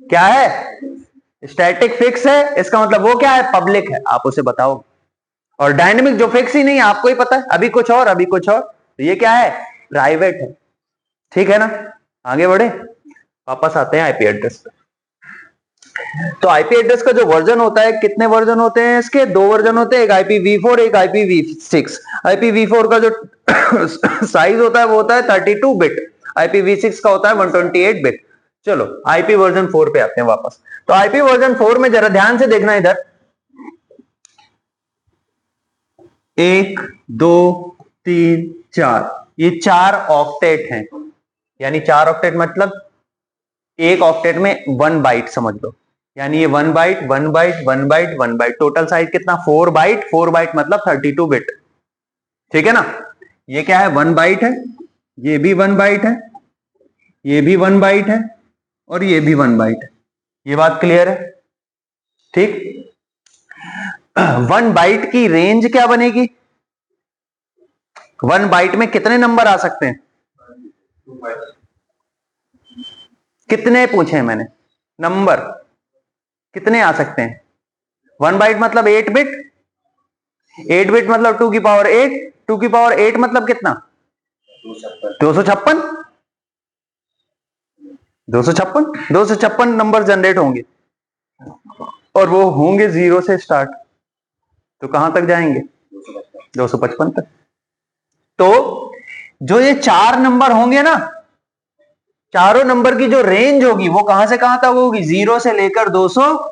क्या है, स्टैटिक फिक्स है, इसका मतलब वो क्या है, पब्लिक है, आप उसे बताओ। और डायनेमिक जो फिक्स ही नहीं है, आपको ही पता है, अभी कुछ और अभी कुछ और, तो ये क्या है, प्राइवेट है, ठीक है ना। आगे बढ़े, वापस आते हैं आईपी एड्रेस पे। तो आईपी एड्रेस का जो वर्जन होता है, कितने वर्जन होते हैं इसके, 2 वर्जन होते हैं, एक IPv4 एक IPv6। IPv4 का जो साइज होता है वो होता है 32 बिट, IPv6 का होता है 128 बिट। चलो आईपी वर्जन 4 पे आते हैं वापस। तो आईपी वर्जन 4 में जरा ध्यान से देखना, इधर 1 2 3 4, ये 4 ऑक्टेट हैं, यानी 4 ऑक्टेट मतलब एक ऑक्टेट में 1 बाइट समझ लो, यानी ये 1 byte 1 byte 1 byte 1 byte, total size कितना, 4 बाइट, 4 बाइट मतलब 32 बिट, ठीक है ना। ये क्या है, 1 बाइट है, ये भी 1 बाइट है, ये भी 1 बाइट है, और ये भी 1 बाइट है। ये बात क्लियर है, ठीक। 1 बाइट की रेंज क्या बनेगी, 1 बाइट में कितने नंबर आ सकते हैं, कितने पूछे मैंने, नंबर कितने आ सकते हैं? 1 बाइट मतलब 8 बिट, 8 बिट मतलब 2 की पावर 8, 2 की पावर 8 मतलब कितना? 256, 256 नंबर जनरेट होंगे और वो होंगे 0 से स्टार्ट, तो कहां तक जाएंगे? 255 तक। तो जो ये 4 नंबर होंगे ना, चारों नंबर की जो रेंज होगी वो कहां से कहां तक होगी? 0 से लेकर 200।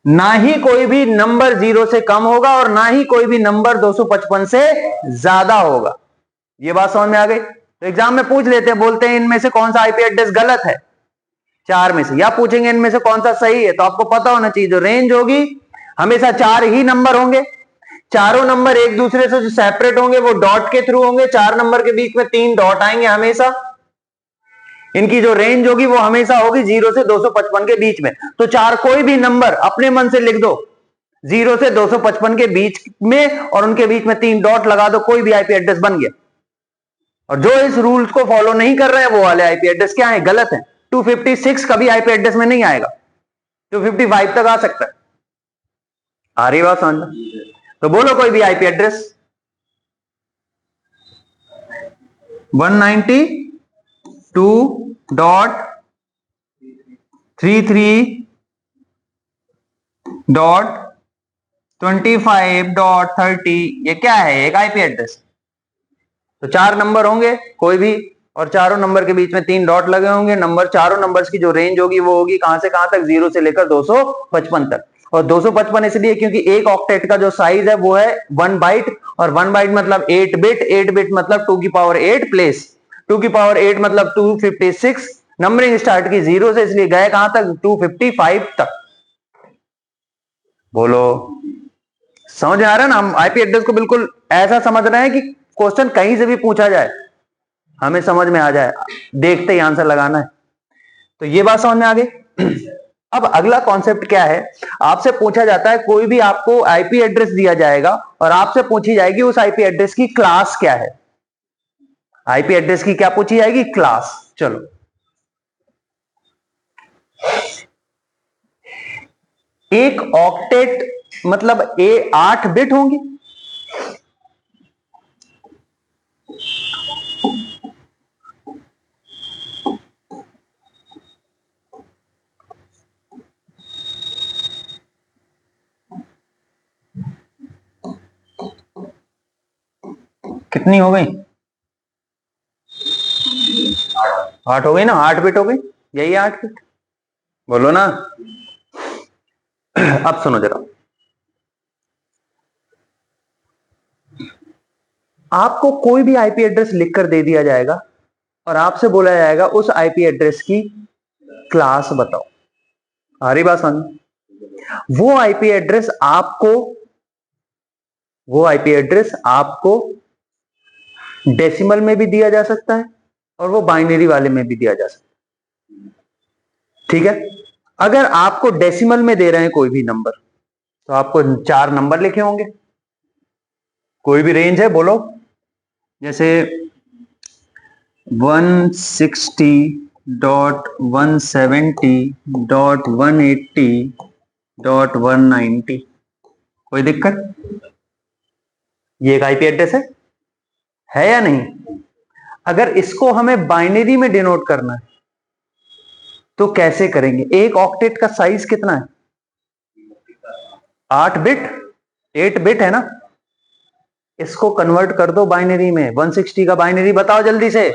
ना ही कोई भी नंबर 0 से कम होगा और ना ही कोई भी नंबर 255 से ज्यादा होगा। ये बात समझ में आ गई? तो एग्जाम में पूछ लेते हैं, बोलते हैं इनमें से कौन सा आईपी एड्रेस गलत है 4 में से, या पूछेंगे इनमें से कौन सा सही है। तो आपको पता होना चाहिए जो रेंज होगी हमेशा 4 ही नंबर होंगे, चारों नंबर एक दूसरे से जो सेपरेट होंगे वो डॉट के थ्रू होंगे, 4 नंबर के बीच में 3 डॉट आएंगे हमेशा। इनकी जो रेंज होगी वो हमेशा होगी 0 से 255 के बीच में। तो 4 कोई भी नंबर अपने मन से लिख दो 0 से 255 के बीच में और उनके बीच में 3 डॉट लगा दो, कोई भी आईपी एड्रेस बन गया। और जो इस रूल्स को फॉलो नहीं कर रहे हैं वो वाले आईपी एड्रेस क्या है? गलत है। 256 कभी आईपी एड्रेस में नहीं आएगा, 255 तक आ सकता है। आ रही बात समझ में? तो बोलो कोई भी आईपी एड्रेस। 192.33.25.30 ये क्या है? एक आईपी एड्रेस। तो 4 नंबर होंगे कोई भी और चारों नंबर के बीच में 3 डॉट लगे होंगे। नंबर चारों नंबर्स की जो रेंज होगी वो होगी कहां से कहां तक? 0 से लेकर 255 तक। और 255 इसलिए क्योंकि एक ऑक्टेट का जो साइज है वो है 1 बाइट, और 1 बाइट मतलब 8 बिट, 8 बिट मतलब 2 की पावर 8 प्लस 2 की पावर 8 मतलब 256। नंबरिंग स्टार्ट की 0 से, इसलिए गए कहां तक? 255 तक। बोलो समझ में आ रहा है ना? हम आईपी एड्रेस को बिल्कुल ऐसा समझ रहे हैं कि क्वेश्चन कहीं से भी पूछा जाए हमें समझ में आ जाए, देखते ही आंसर लगाना है। तो ये बात समझ में आ गई। अब अगला कॉन्सेप्ट क्या है? आपसे पूछा जाता है, कोई भी आपको आईपी एड्रेस दिया जाएगा और आपसे पूछी जाएगी उस आईपी एड्रेस की क्लास क्या है। आईपी एड्रेस की क्या पूछी जाएगी? क्लास। चलो एक ऑक्टेट मतलब 8 बिट होंगी, कितनी हो गई? 8 हो गई ना? 8 बिट हो गई, यही 8 बिट। बोलो ना। अब सुनो जरा, आपको कोई भी आईपी एड्रेस लिखकर दे दिया जाएगा और आपसे बोला जाएगा उस आईपी एड्रेस की क्लास बताओ। आ रही बात समझ? वो आईपी एड्रेस आपको डेसिमल में भी दिया जा सकता है और वो बाइनरी वाले में भी दिया जा सकता है। ठीक है? अगर आपको डेसिमल में दे रहे हैं कोई भी नंबर तो आपको 4 नंबर लिखे होंगे, कोई भी रेंज है बोलो, जैसे 160.170.180.190, कोई दिक्कत? ये एक आईपी एड्रेस है या नहीं? अगर इसको हमें बाइनरी में डिनोट करना है तो कैसे करेंगे? एक ऑक्टेट का साइज कितना है? 8 बिट, 8 बिट है ना? इसको कन्वर्ट कर दो बाइनरी में। 160 का बाइनरी बताओ जल्दी से।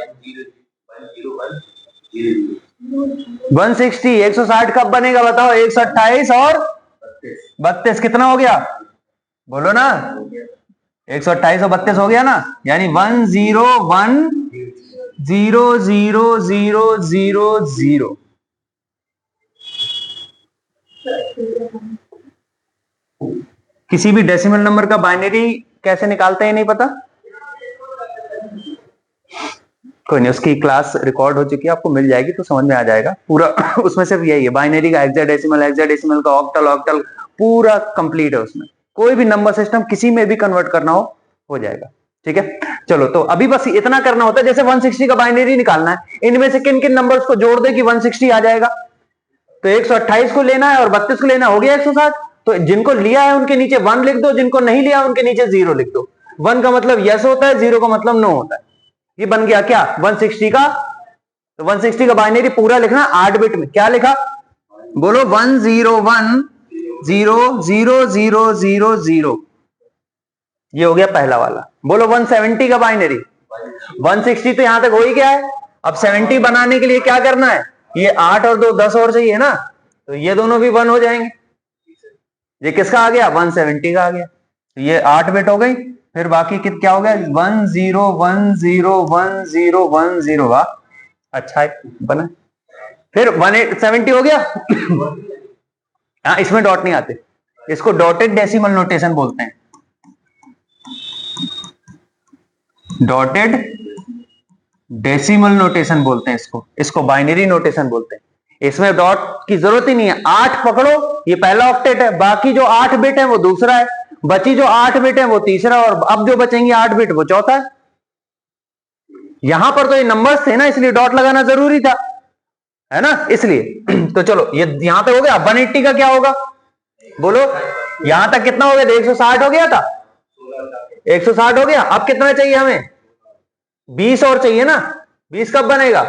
160 160 कब बनेगा बताओ? 128 और 32 कितना हो गया? बोलो ना। 128 और 32 हो गया ना, यानी 101000000। किसी भी डेसिमल नंबर का बाइनरी कैसे निकालते हैं नहीं पता? कोई नहीं, उसकी क्लास रिकॉर्ड हो चुकी है, आपको मिल जाएगी तो समझ में आ जाएगा पूरा। उसमें सिर्फ यही है, बाइनरी का हेक्साडेसिमल का ऑक्टल पूरा कंप्लीट है उसमें। कोई भी नंबर सिस्टम किसी में भी कन्वर्ट करना हो जाएगा। ठीक है? चलो तो अभी बस इतना करना होता है, जैसे 160 का बाइनरी निकालना है, इनमें से किन किन नंबर्स को जोड़ दे कि 160 आ जाएगा। तो 128 को लेना है और 32 को लेना, हो गया 160। तो जिनको लिया है उनके नीचे 1 लिख दो, जिनको नहीं लिया उनके नीचे 0 लिख दो। 1 का मतलब यस होता है, 0 का मतलब नो होता है। ये बन गया क्या 160 का। तो 160 का बाइनरी पूरा लिखना 8 बिट में। क्या लिखा बोलो 101000000। ये हो गया पहला वाला। बोलो 170 का बाइनरी। 160 तो यहां तक हो ही गया है। अब 70 बनाने के लिए क्या करना है, ये 8 और 2 10 और चाहिए ना, तो ये दोनों भी 1 हो जाएंगे। ये किसका आ गया 170 का आ गया। तो ये 8 बिट हो गई। फिर बाकी क्या हो गया 10101010। वाह अच्छा है बना। फिर 170 हो गया। हाँ इसमें डॉट नहीं आते, इसको डॉटेड डेसिमल नोटेशन बोलते हैं। डॉटेड डेसिमल नोटेशन बोलते हैं इसको बाइनरी नोटेशन बोलते हैं। इसमें डॉट की जरूरत ही नहीं है। 8 पकड़ो, ये पहला ऑक्टेट है, बाकी जो 8 बिट है वो दूसरा है, बची जो 8 बिट है वो तीसरा, और अब जो बचेंगे 8 बिट वो चौथा है। यहां पर तो ये नंबर्स थे ना, इसलिए डॉट लगाना जरूरी था, है ना, इसलिए। तो चलो ये यहां तक हो गया। 180 का क्या होगा बोलो, यहां तक कितना हो गया 160 हो गया था, 160 हो गया। अब कितना चाहिए हमें 20 और चाहिए ना। 20 कब बनेगा,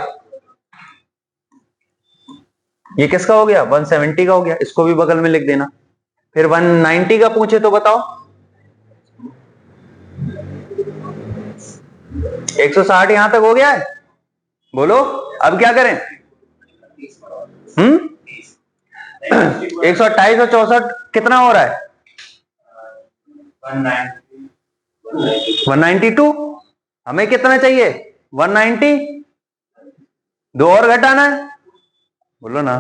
ये किसका हो गया 170 का हो गया, इसको भी बगल में लिख देना। फिर 190 का पूछे तो बताओ, 160 यहां तक हो गया है, बोलो अब क्या करें। 128 और 64 कितना हो रहा है 192। हमें कितना चाहिए 190, 2 और घटाना है, बोलो ना।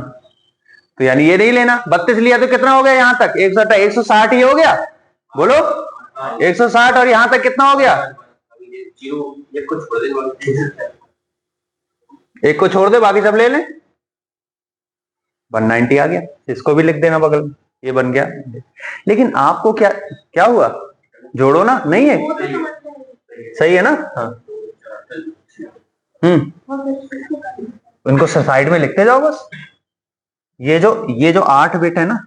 तो यानी ये नहीं लेना। 32 लिया तो कितना हो गया यहां तक 160 ही हो गया, बोलो 160। और यहां तक कितना हो गया, एक को छोड़ दे बाकी सब ले लें। 190 आ गया, इसको भी लिख देना बगल में, ये बन गया। लेकिन आपको क्या क्या हुआ, जोड़ो ना, नहीं है सही है ना। हाँ उनको साइड में लिखते जाओ बस। ये जो 8 बिट है ना,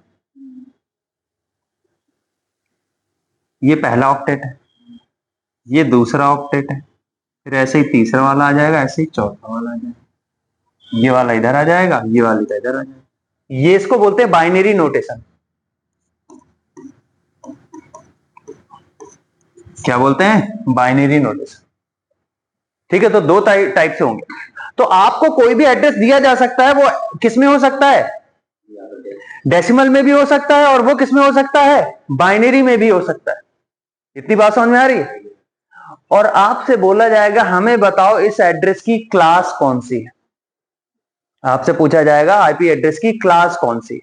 ये पहला ऑक्टेट है, ये दूसरा ऑक्टेट है, फिर ऐसे ही तीसरा वाला आ जाएगा, ऐसे ही चौथा वाला आ जाएगा, ये वाला इधर आ जाएगा, ये वाला इधर आ जाएगा। ये इसको बोलते हैं बाइनरी नोटेशन। क्या बोलते हैं बाइनरी नोटेशन। ठीक है, तो 2 टाइप से होंगे। तो आपको कोई भी एड्रेस दिया जा सकता है, वो किस में हो सकता है, डेसिमल में भी हो सकता है, और वो किस में हो सकता है, बाइनरी में भी हो सकता है। इतनी बात समझ में आ रही है। और आपसे बोला जाएगा हमें बताओ इस एड्रेस की क्लास कौन सी है। आपसे पूछा जाएगा आईपी एड्रेस की क्लास कौन सी है।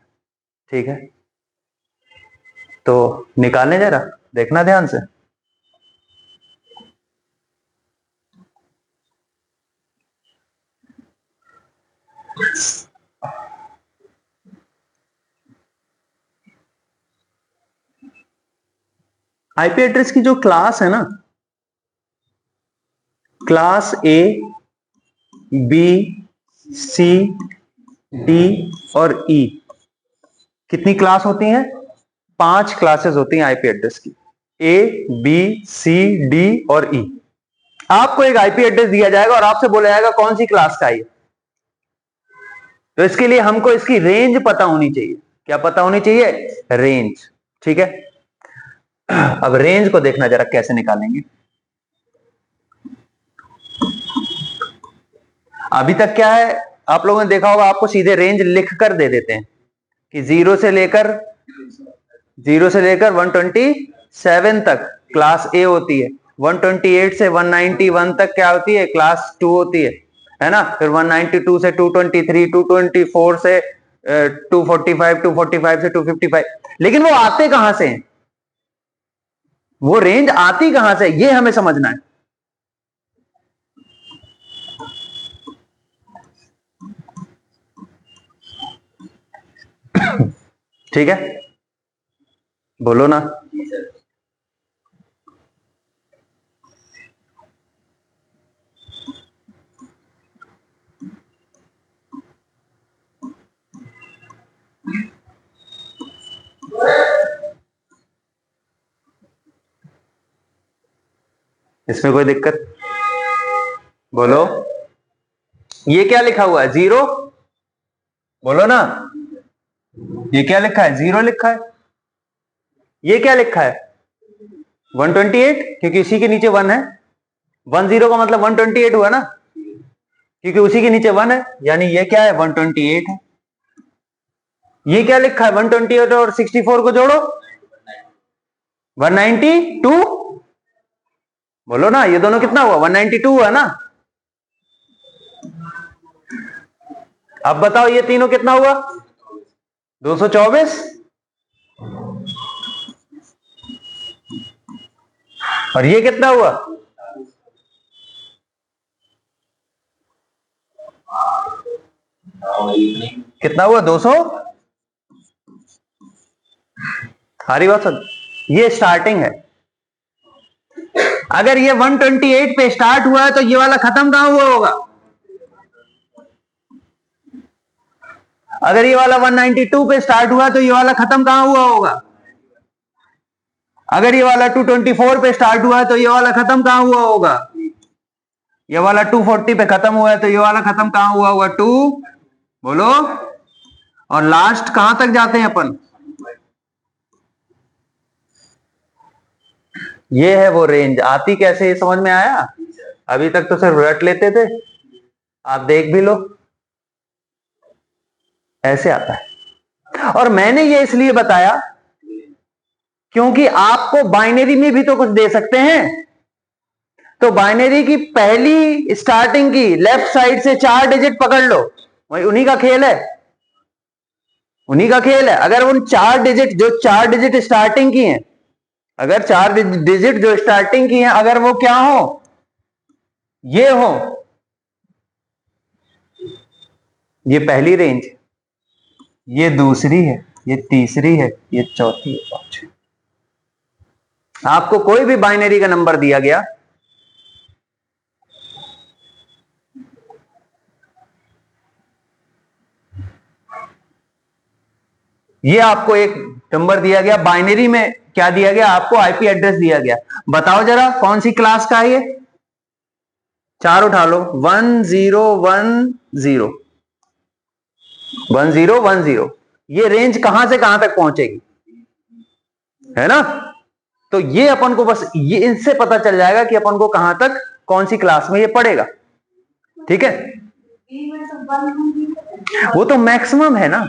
ठीक है, तो निकालने जरा, देखना ध्यान से। आईपी एड्रेस की जो क्लास है ना, class A B C D और ई, कितनी क्लास होती हैं 5 क्लासेस होती हैं आईपी एड्रेस की, ए बी सी डी और ई। आपको एक आईपी एड्रेस दिया जाएगा और आपसे बोला जाएगा कौन सी क्लास का है। तो इसके लिए हमको इसकी रेंज पता होनी चाहिए। क्या पता होनी चाहिए, रेंज। ठीक है, अब रेंज को देखना जरा कैसे निकालेंगे। अभी तक क्या है, आप लोगों ने देखा होगा, आपको सीधे रेंज लिख कर दे देते हैं कि 0 से लेकर 127 तक क्लास ए होती है, 128 से 191 तक क्या होती है, क्लास 2 होती है ना। फिर 192 से 223, 224 से 245, 245 से 255। लेकिन वो आते कहां से हैं, वो रेंज आती कहां से, ये हमें समझना है। ठीक है, बोलो ना। इसमें कोई दिक्कत? बोलो, ये क्या लिखा हुआ है? 0। बोलो ना, ये क्या लिखा है? 0 लिखा है। ये क्या लिखा है? 128, क्योंकि इसी के नीचे 1 है। 10 का मतलब 128 हुआ ना, क्योंकि उसी के नीचे 1 है, यानी ये क्या है? 128 है। ये क्या लिखा है? 128 और 64 को जोड़ो, 192। बोलो ना, ये दोनों कितना हुआ? 192 हुआ ना। अब बताओ ये तीनों कितना हुआ? 224। और ये कितना हुआ? कितना हुआ? 200। सारी बात सुन, ये स्टार्टिंग है। अगर ये 128 पे स्टार्ट हुआ है तो ये वाला खत्म कहां हुआ होगा? अगर ये वाला 192 पे स्टार्ट हुआ तो ये वाला खत्म कहां हुआ होगा? अगर ये वाला 224 पे स्टार्ट हुआ है तो ये वाला खत्म कहां हुआ होगा? ये वाला 240 पे खत्म हुआ है तो ये वाला खत्म कहां हुआ होगा? 2। बोलो, और लास्ट कहां तक जाते हैं अपन? ये है वो रेंज। आती कैसे, ये समझ में आया? अभी तक तो सिर्फ रट लेते थे, आप देख भी लो, ऐसे आता है। और मैंने ये इसलिए बताया क्योंकि आपको बाइनरी में भी तो कुछ दे सकते हैं। तो बाइनरी की पहली स्टार्टिंग की लेफ्ट साइड से 4 डिजिट पकड़ लो, वही उन्हीं का खेल है, उन्हीं का खेल है। अगर उन 4 डिजिट जो 4 डिजिट स्टार्टिंग की हैं, अगर 4 डिजिट जो स्टार्टिंग की हैं, अगर वो क्या हो? ये हो, ये पहली रेंज, ये दूसरी है, ये तीसरी है, ये चौथी है, पांचवी। आपको कोई भी बाइनरी का नंबर दिया गया, ये आपको एक नंबर दिया गया, बाइनरी में क्या दिया गया? आपको आईपी एड्रेस दिया गया। बताओ जरा कौन सी क्लास का है ये? 4 उठा लो। 1010 1010, ये रेंज कहां से कहां तक पहुंचेगी, है ना? तो ये अपन को बस ये इनसे पता चल जाएगा कि अपन को कहां तक कौन सी क्लास में ये पड़ेगा। ठीक है, वो तो मैक्सिमम है ना,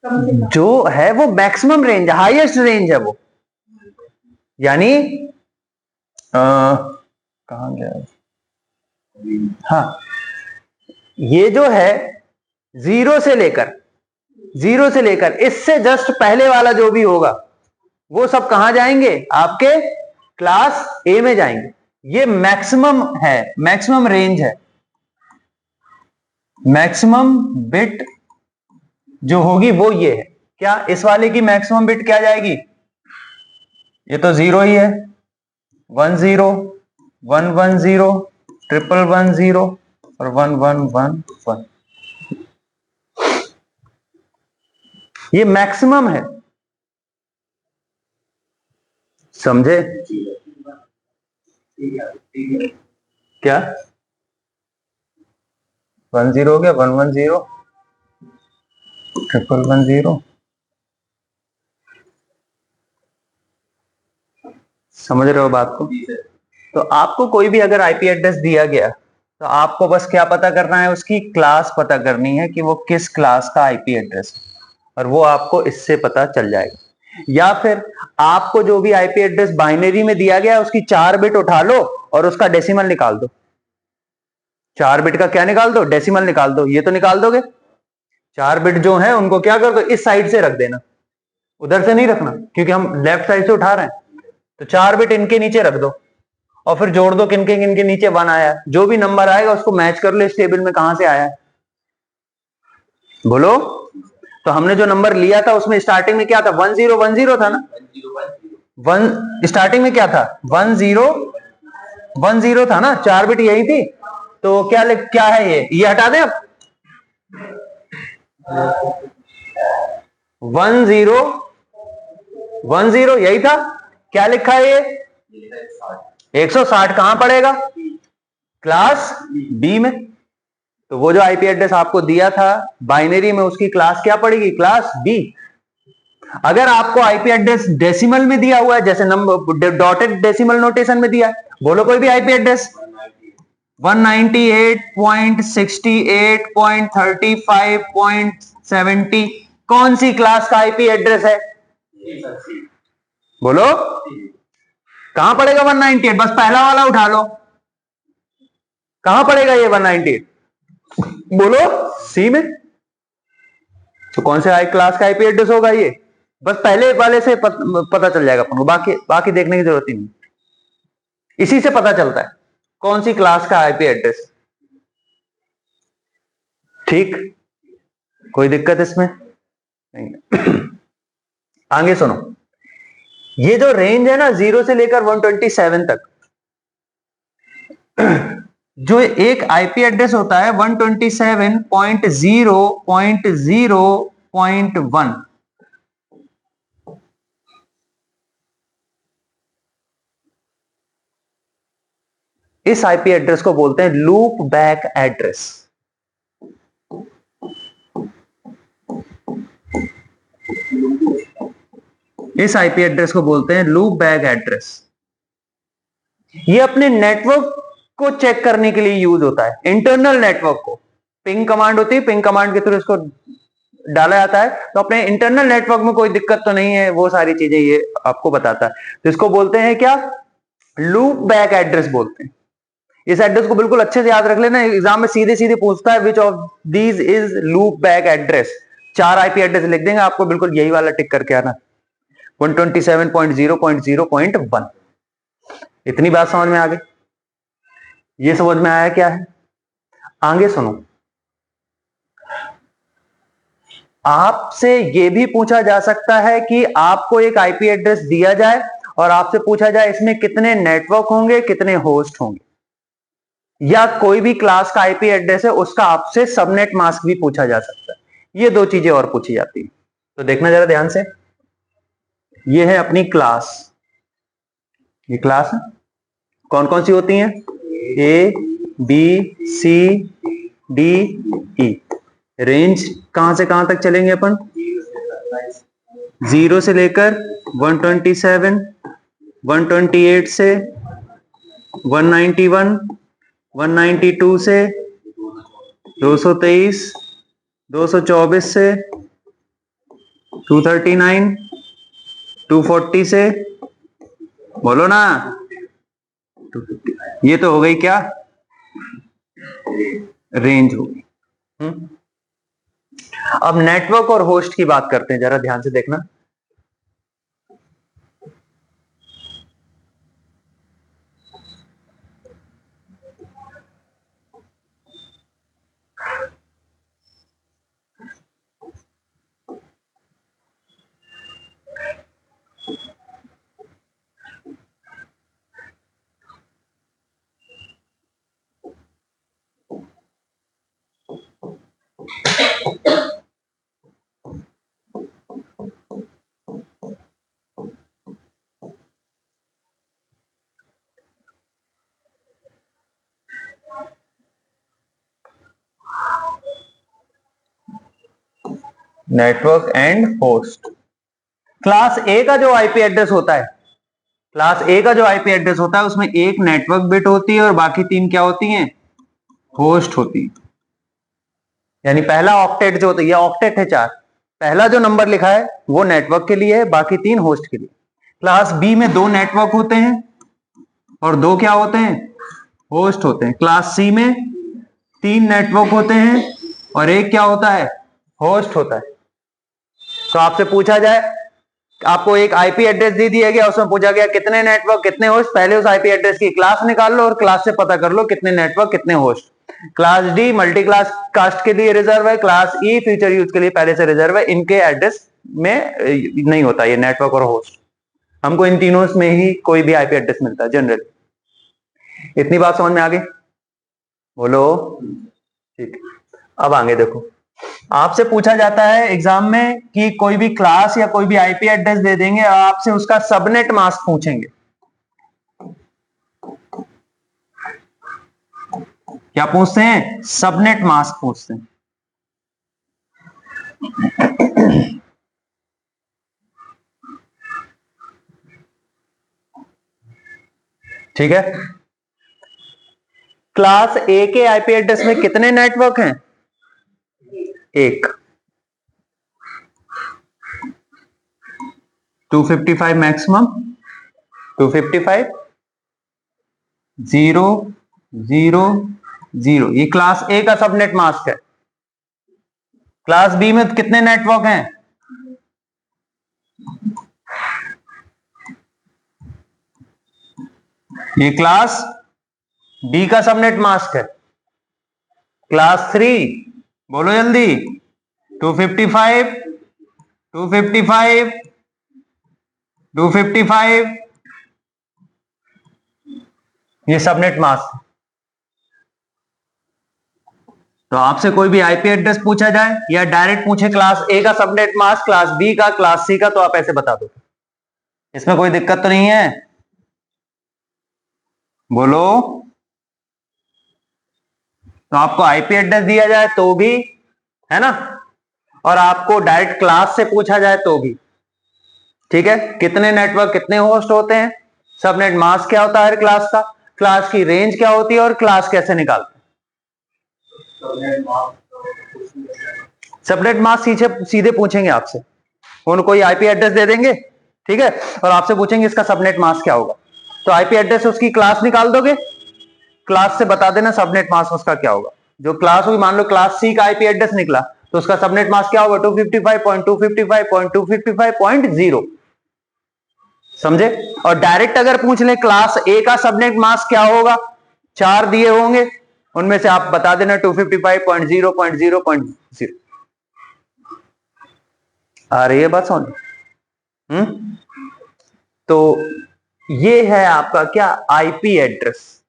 जो है वो मैक्सिमम रेंज, हाईएस्ट रेंज है वो। यानी कहां गया? हाँ, ये जो है 0 से लेकर इससे जस्ट पहले वाला जो भी होगा वो सब कहां जाएंगे? आपके क्लास ए में जाएंगे। ये मैक्सिमम है, मैक्सिमम रेंज है। मैक्सिमम बिट जो होगी वो ये है। क्या इस वाले की मैक्सिमम बिट क्या जाएगी? ये तो 0 ही है। 10 110 111 और 1111, ये मैक्सिमम है। समझे? क्या 10 हो गया, 110 111 समझ रहे हो बात को? तो आपको कोई भी अगर आईपी एड्रेस दिया गया तो आपको बस क्या पता करना है? उसकी क्लास पता करनी है कि वो किस क्लास का आईपी एड्रेस है, और वो आपको इससे पता चल जाएगा। या फिर आपको जो भी आईपी एड्रेस बाइनरी में दिया गया है उसकी 4 बिट उठा लो और उसका डेसिमल निकाल दो। 4 बिट का क्या निकाल दो? डेसिमल निकाल दो। ये तो निकाल दोगे। 4 बिट जो है उनको क्या कर दो? इस साइड से रख देना, उधर से नहीं रखना, क्योंकि हम लेफ्ट साइड से उठा रहे हैं। तो 4 बिट इनके नीचे रख दो और फिर जोड़ दो किनके किनके नीचे 1 आया। जो भी नंबर आएगा उसको मैच कर लो इस टेबल में कहां से आया है। बोलो, तो हमने जो नंबर लिया था उसमें स्टार्टिंग में क्या था? 1010 था ना। स्टार्टिंग में क्या था? 1010 था ना। 4 बिट यही थी। तो क्या है ये हटा दें अब। 1010 यही था। क्या लिखा है ये? 160 कहां पड़ेगा? क्लास बी में। तो वो जो आईपी एड्रेस आपको दिया था बाइनरी में, उसकी क्लास क्या पड़ेगी? Class B. अगर आपको आईपी एड्रेस डेसिमल में दिया हुआ है, जैसे नंबर डॉटेड डेसिमल नोटेशन में दिया है, बोलो कोई भी आईपी एड्रेस 198.68.35.70, कौन सी क्लास का आईपी एड्रेस है? बोलो कहां पड़ेगा 198? बस पहला वाला उठा लो, कहां पड़ेगा ये 198? बोलो सी में। तो कौन से क्लास का आईपी एड्रेस होगा ये? बस पहले वाले से पता चल जाएगा अपन को, बाकी देखने की जरूरत ही नहीं। इसी से पता चलता है कौन सी क्लास का आईपी एड्रेस। ठीक, कोई दिक्कत इसमें नहीं। आगे सुनो, ये जो रेंज है ना 0 से लेकर 127 तक, जो एक आईपी एड्रेस होता है 127.0.0.1, इस आईपी एड्रेस को बोलते हैं लूप बैक एड्रेस। इस आईपी एड्रेस को बोलते हैं लूप बैक एड्रेस। ये अपने नेटवर्क को चेक करने के लिए यूज होता है, इंटरनल नेटवर्क को। पिंग कमांड होती है, पिंग कमांड के थ्रू इसको डाला जाता है, तो अपने इंटरनल नेटवर्क में कोई दिक्कत तो नहीं है, वो सारी चीजें ये आपको बताता है। तो इसको बोलते हैं क्या? लूप बैक एड्रेस बोलते हैं। इस एड्रेस को बिल्कुल अच्छे से याद रख लेना, एग्जाम में सीधे सीधे पूछता है which of these is loop back address. 4 IP address लिख देंगे, आपको बिल्कुल यही वाला टिक करके आना, 127.0.0.1। इतनी बात समझ में आ गई? ये समझ में आया क्या है? आगे सुनो, आपसे यह भी पूछा जा सकता है कि आपको एक आईपी एड्रेस दिया जाए और आपसे पूछा जाए इसमें कितने नेटवर्क होंगे, कितने होस्ट होंगे, या कोई भी क्लास का आईपी एड्रेस है उसका आपसे सबनेट मास्क भी पूछा जा सकता है। ये 2 चीजें और पूछी जाती है। तो देखना जरा ध्यान से, ये है अपनी क्लास, ये क्लास है, कौन कौन सी होती हैं? A B C D E. Range कहां से कहां तक चलेंगे अपन? 0 से लेकर 127, 128 से 191, 192 से 223, 224 से 239, 240 से, बोलो ना, 250। ये तो हो गई क्या? रेंज हो गई। अब नेटवर्क और होस्ट की बात करते हैं, जरा ध्यान से देखना। Network and host. क्लास ए का जो आईपी एड्रेस होता है, क्लास ए का जो आईपी एड्रेस होता है उसमें एक नेटवर्क बिट होती है और बाकी 3 क्या होती हैं? होस्ट होती है। यानी पहला ऑक्टेट जो होता है, ये ऑक्टेट है 4, पहला जो नंबर लिखा है वो नेटवर्क के लिए है, बाकी 3 होस्ट के लिए। क्लास बी में 2 नेटवर्क होते हैं और 2 क्या होते हैं? होस्ट होते हैं। क्लास सी में 3 नेटवर्क होते हैं और 1 क्या होता है? होस्ट होता है। तो आपसे पूछा जाए, आपको एक आईपी एड्रेस दे दिया गया, उसमें पूछा गया कितने नेटवर्क कितने होस्ट, पहले उस आईपी एड्रेस की क्लास निकाल लो और क्लास से पता कर लो कितने नेटवर्क कितने host. Class D multi class cast के लिए रिजर्व है, क्लास ई फ्यूचर यूज के लिए पहले से रिजर्व है। इनके एड्रेस में नहीं होता ये नेटवर्क और होस्ट, हमको इन तीनों में ही कोई भी आईपी एड्रेस मिलता है जनरली। इतनी बात समझ में आ गई? बोलो ठीक। अब आगे देखो, आपसे पूछा जाता है एग्जाम में कि कोई भी क्लास या कोई भी आईपी एड्रेस दे देंगे और आपसे उसका सबनेट मास्क पूछेंगे। क्या पूछते हैं? सबनेट मास्क पूछते हैं। ठीक है। क्लास ए के आईपी एड्रेस में कितने नेटवर्क हैं? एक। 255 मैक्सिमम, 255 0 0 0, ये क्लास ए का सबनेट मास्क है। क्लास बी में कितने नेटवर्क हैं? ये क्लास बी का सबनेट मास्क है। क्लास 3, बोलो जल्दी। 255 255 255, ये सबनेट मास्क। तो आपसे कोई भी आईपी एड्रेस पूछा जाए या डायरेक्ट पूछे क्लास ए का सबनेट मास्क, क्लास बी का, क्लास सी का, तो आप ऐसे बता दो। इसमें कोई दिक्कत तो नहीं है? बोलो। तो आपको आईपी एड्रेस दिया जाए तो भी, है ना, और आपको डायरेक्ट क्लास से पूछा जाए तो भी। ठीक है। कितने नेटवर्क, कितने होस्ट होते हैं, सबनेट मास्क क्या होता है हर क्लास का, क्लास की रेंज क्या होती है, और क्लास कैसे निकालते हैं। सबनेट मास्क सीधे पूछेंगे आपसे, उनको कोई आईपी एड्रेस दे देंगे, ठीक है, और आपसे पूछेंगे इसका सबनेट मास्क क्या होगा। तो आईपी एड्रेस से उसकी क्लास निकाल दोगे, क्लास से बता देना सबनेट मास्क उसका क्या होगा। जो क्लास होगी, मान लो क्लास सी का आईपी एड्रेस निकला, तो उसका सबनेट मास्क क्या होगा? 255.255.255.0। समझे? और डायरेक्ट अगर पूछ ले क्लास ए का सबनेट मास्क क्या होगा, 4 दिए होंगे, उनमें से आप बता देना 255.0.0.0। आ रही है बात समझ? तो ये है आपका क्या, आईपी एड्रेस।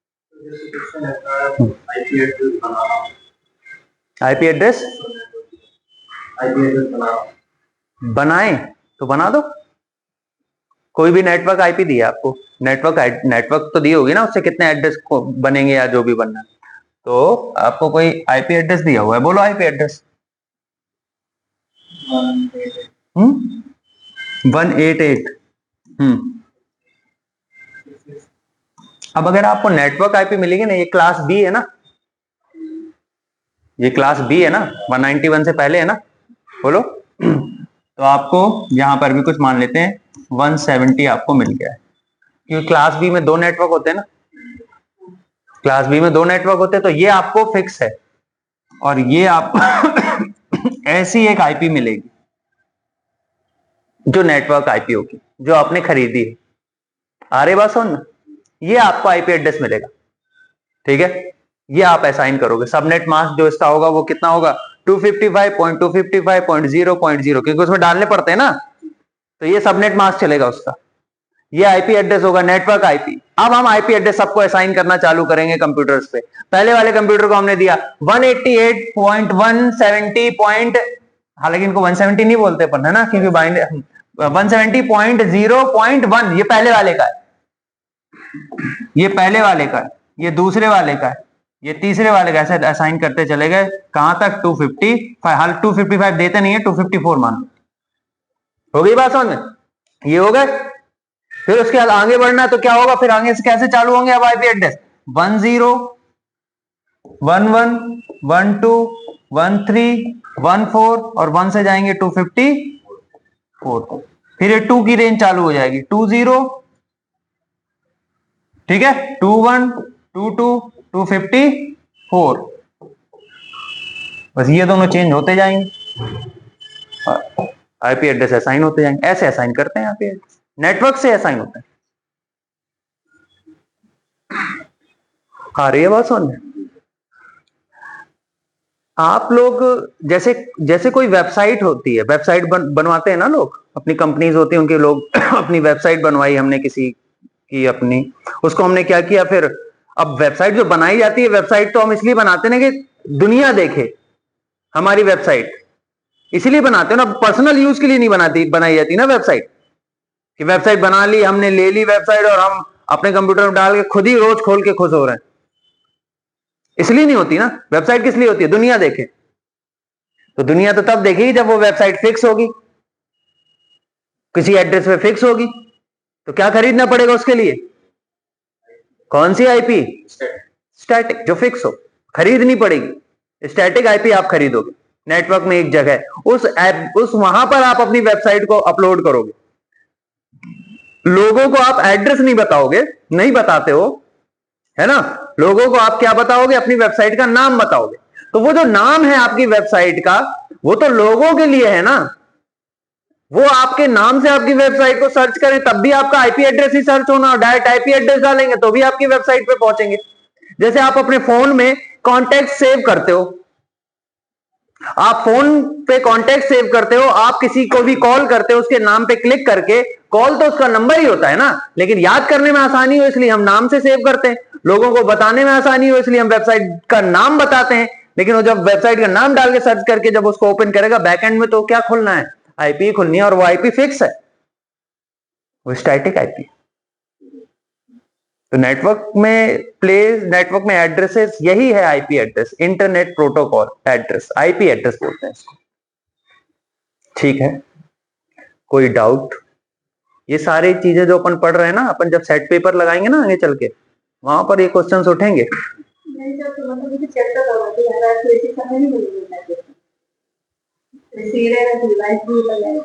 आईपी एड्रेस बनाए तो बना दो। कोई भी नेटवर्क आईपी दिया आपको, नेटवर्क तो दी होगी ना, उससे कितने एड्रेस को बनेंगे या जो भी बनना है, तो आपको कोई आईपी एड्रेस दिया हुआ है, बोलो आईपी एड्रेस। 188। अब अगर आपको नेटवर्क आईपी मिलेगी ना, ये क्लास बी है ना, ये क्लास बी है ना, 191 से पहले है ना, बोलो। तो आपको यहां पर भी कुछ मान लेते हैं, 170 आपको मिल गया है, क्योंकि क्लास बी में 2 नेटवर्क होते हैं ना, क्लास बी में 2 नेटवर्क होते हैं, तो ये आपको फिक्स है, और ये आपको ऐसी एक आईपी मिलेगी जो नेटवर्क आईपी होगी, जो आपने खरीदी है। आ रही बात समझ? ये आपको आईपी एड्रेस मिलेगा, ठीक है। ये आप असाइन करोगे, सबनेट मास्क जो इसका होगा वो कितना होगा? 255.255.0.0, क्योंकि उसमें डालने पड़ते हैं ना, तो ये सबनेट मास्क चलेगा उसका। ये आईपी एड्रेस होगा, नेटवर्क आईपी। अब हम आईपी एड्रेस सबको असाइन करना चालू करेंगे कंप्यूटर्स पे। पहले वाले कंप्यूटर को हमने दिया 188.170. हालांकि इनको 170 नहीं बोलते अपन, है ना, क्योंकि 170.0.1, ये पहले वाले का है, ये पहले वाले का है, ये दूसरे वाले का है, ये तीसरे वाले का, ऐसे असाइन करते चले गए कहां तक? 255। हाल 255 देते नहीं है, 254 मान लो। हो गई बात समझ में? ये हो गए। फिर उसके बाद आगे बढ़ना है तो क्या होगा? फिर आगे से कैसे चालू होंगे अब आईपी एड्रेस? 10 11 12 13 14, और 1 से जाएंगे 254। फिर ये 2 की रेंज चालू हो जाएगी, 20, ठीक है, 21 22 254। बस ये दोनों चेंज होते जाएंगे, आईपी एड्रेस असाइन होते जाएंगे। ऐसे असाइन करते हैं आईपी एड्रेस, नेटवर्क से असाइन होते हैं। आ रही है बात समझ? आप लोग जैसे जैसे कोई वेबसाइट होती है, वेबसाइट बनवाते हैं ना लोग, अपनी कंपनीज होती है उनके, लोग अपनी वेबसाइट बनवाई हमने किसी की अपनी, उसको हमने क्या किया फिर, अब वेबसाइट जो बनाई जाती है, वेबसाइट तो हम इसलिए बनाते हैं कि दुनिया देखे हमारी वेबसाइट, इसलिए बनाते हैं ना, पर्सनल यूज के लिए नहीं बनाई जाती ना वेबसाइट, कि वेबसाइट बना ली हमने, ले ली वेबसाइट और हम अपने कंप्यूटर में डाल के खुद ही रोज खोल के खुश हो रहे हैं। इसलिए नहीं होती ना। वेबसाइट किस लिए होती है? दुनिया देखे। तो दुनिया तो तब देखेगी जब वो वेबसाइट फिक्स होगी, किसी एड्रेस पे फिक्स होगी। तो क्या खरीदना पड़ेगा उसके लिए? कौन सी आईपी? स्टैटिक, जो फिक्स हो, खरीदनी पड़ेगी। स्टैटिक आईपी आप खरीदोगे नेटवर्क में एक जगह, उस वहां पर आप अपनी वेबसाइट को अपलोड करोगे। लोगों को आप एड्रेस नहीं बताओगे, नहीं बताते हो, है ना। लोगों को आप क्या बताओगे? अपनी वेबसाइट का नाम बताओगे। तो वो जो नाम है आपकी वेबसाइट का, वो तो लोगों के लिए है ना। वो आपके नाम से आपकी वेबसाइट को सर्च करें तब भी आपका आईपी एड्रेस ही सर्च होना, डायरेक्ट आईपी एड्रेस डालेंगे तो भी आपकी वेबसाइट पे पहुंचेंगे। जैसे आप अपने फोन में कॉन्टैक्ट सेव करते हो, आप फोन पे कॉन्टैक्ट सेव करते हो, आप किसी को भी कॉल करते हो उसके नाम पे क्लिक करके, कॉल तो उसका नंबर ही होता है ना, लेकिन याद करने में आसानी हो इसलिए हम नाम से सेव करते हैं, लोगों को बताने में आसानी हो इसलिए हम वेबसाइट का नाम बताते हैं। लेकिन वो जब वेबसाइट का नाम डाल के सर्च करके जब उसको ओपन करेगा बैकएंड में, तो क्या खुलना है? आईपी खुलनी है, और वो आईपी फिक्स है, वो स्टैटिक आईपी। तो नेटवर्क में एड्रेसेस यही है IP address, internet protocol address, IP address बोलते हैं इसको। ठीक है, कोई डाउट? ये सारी चीजें जो अपन पढ़ रहे हैं ना, अपन जब सेट पेपर लगाएंगे ना आगे चल के, वहां पर ये क्वेश्चंस उठेंगे। नहीं जब तो मतलब मुझे चैप्टर करवाते हैं यार, ऐसे समय नहीं मिलेगा। सीधे डिवाइस भी लगाए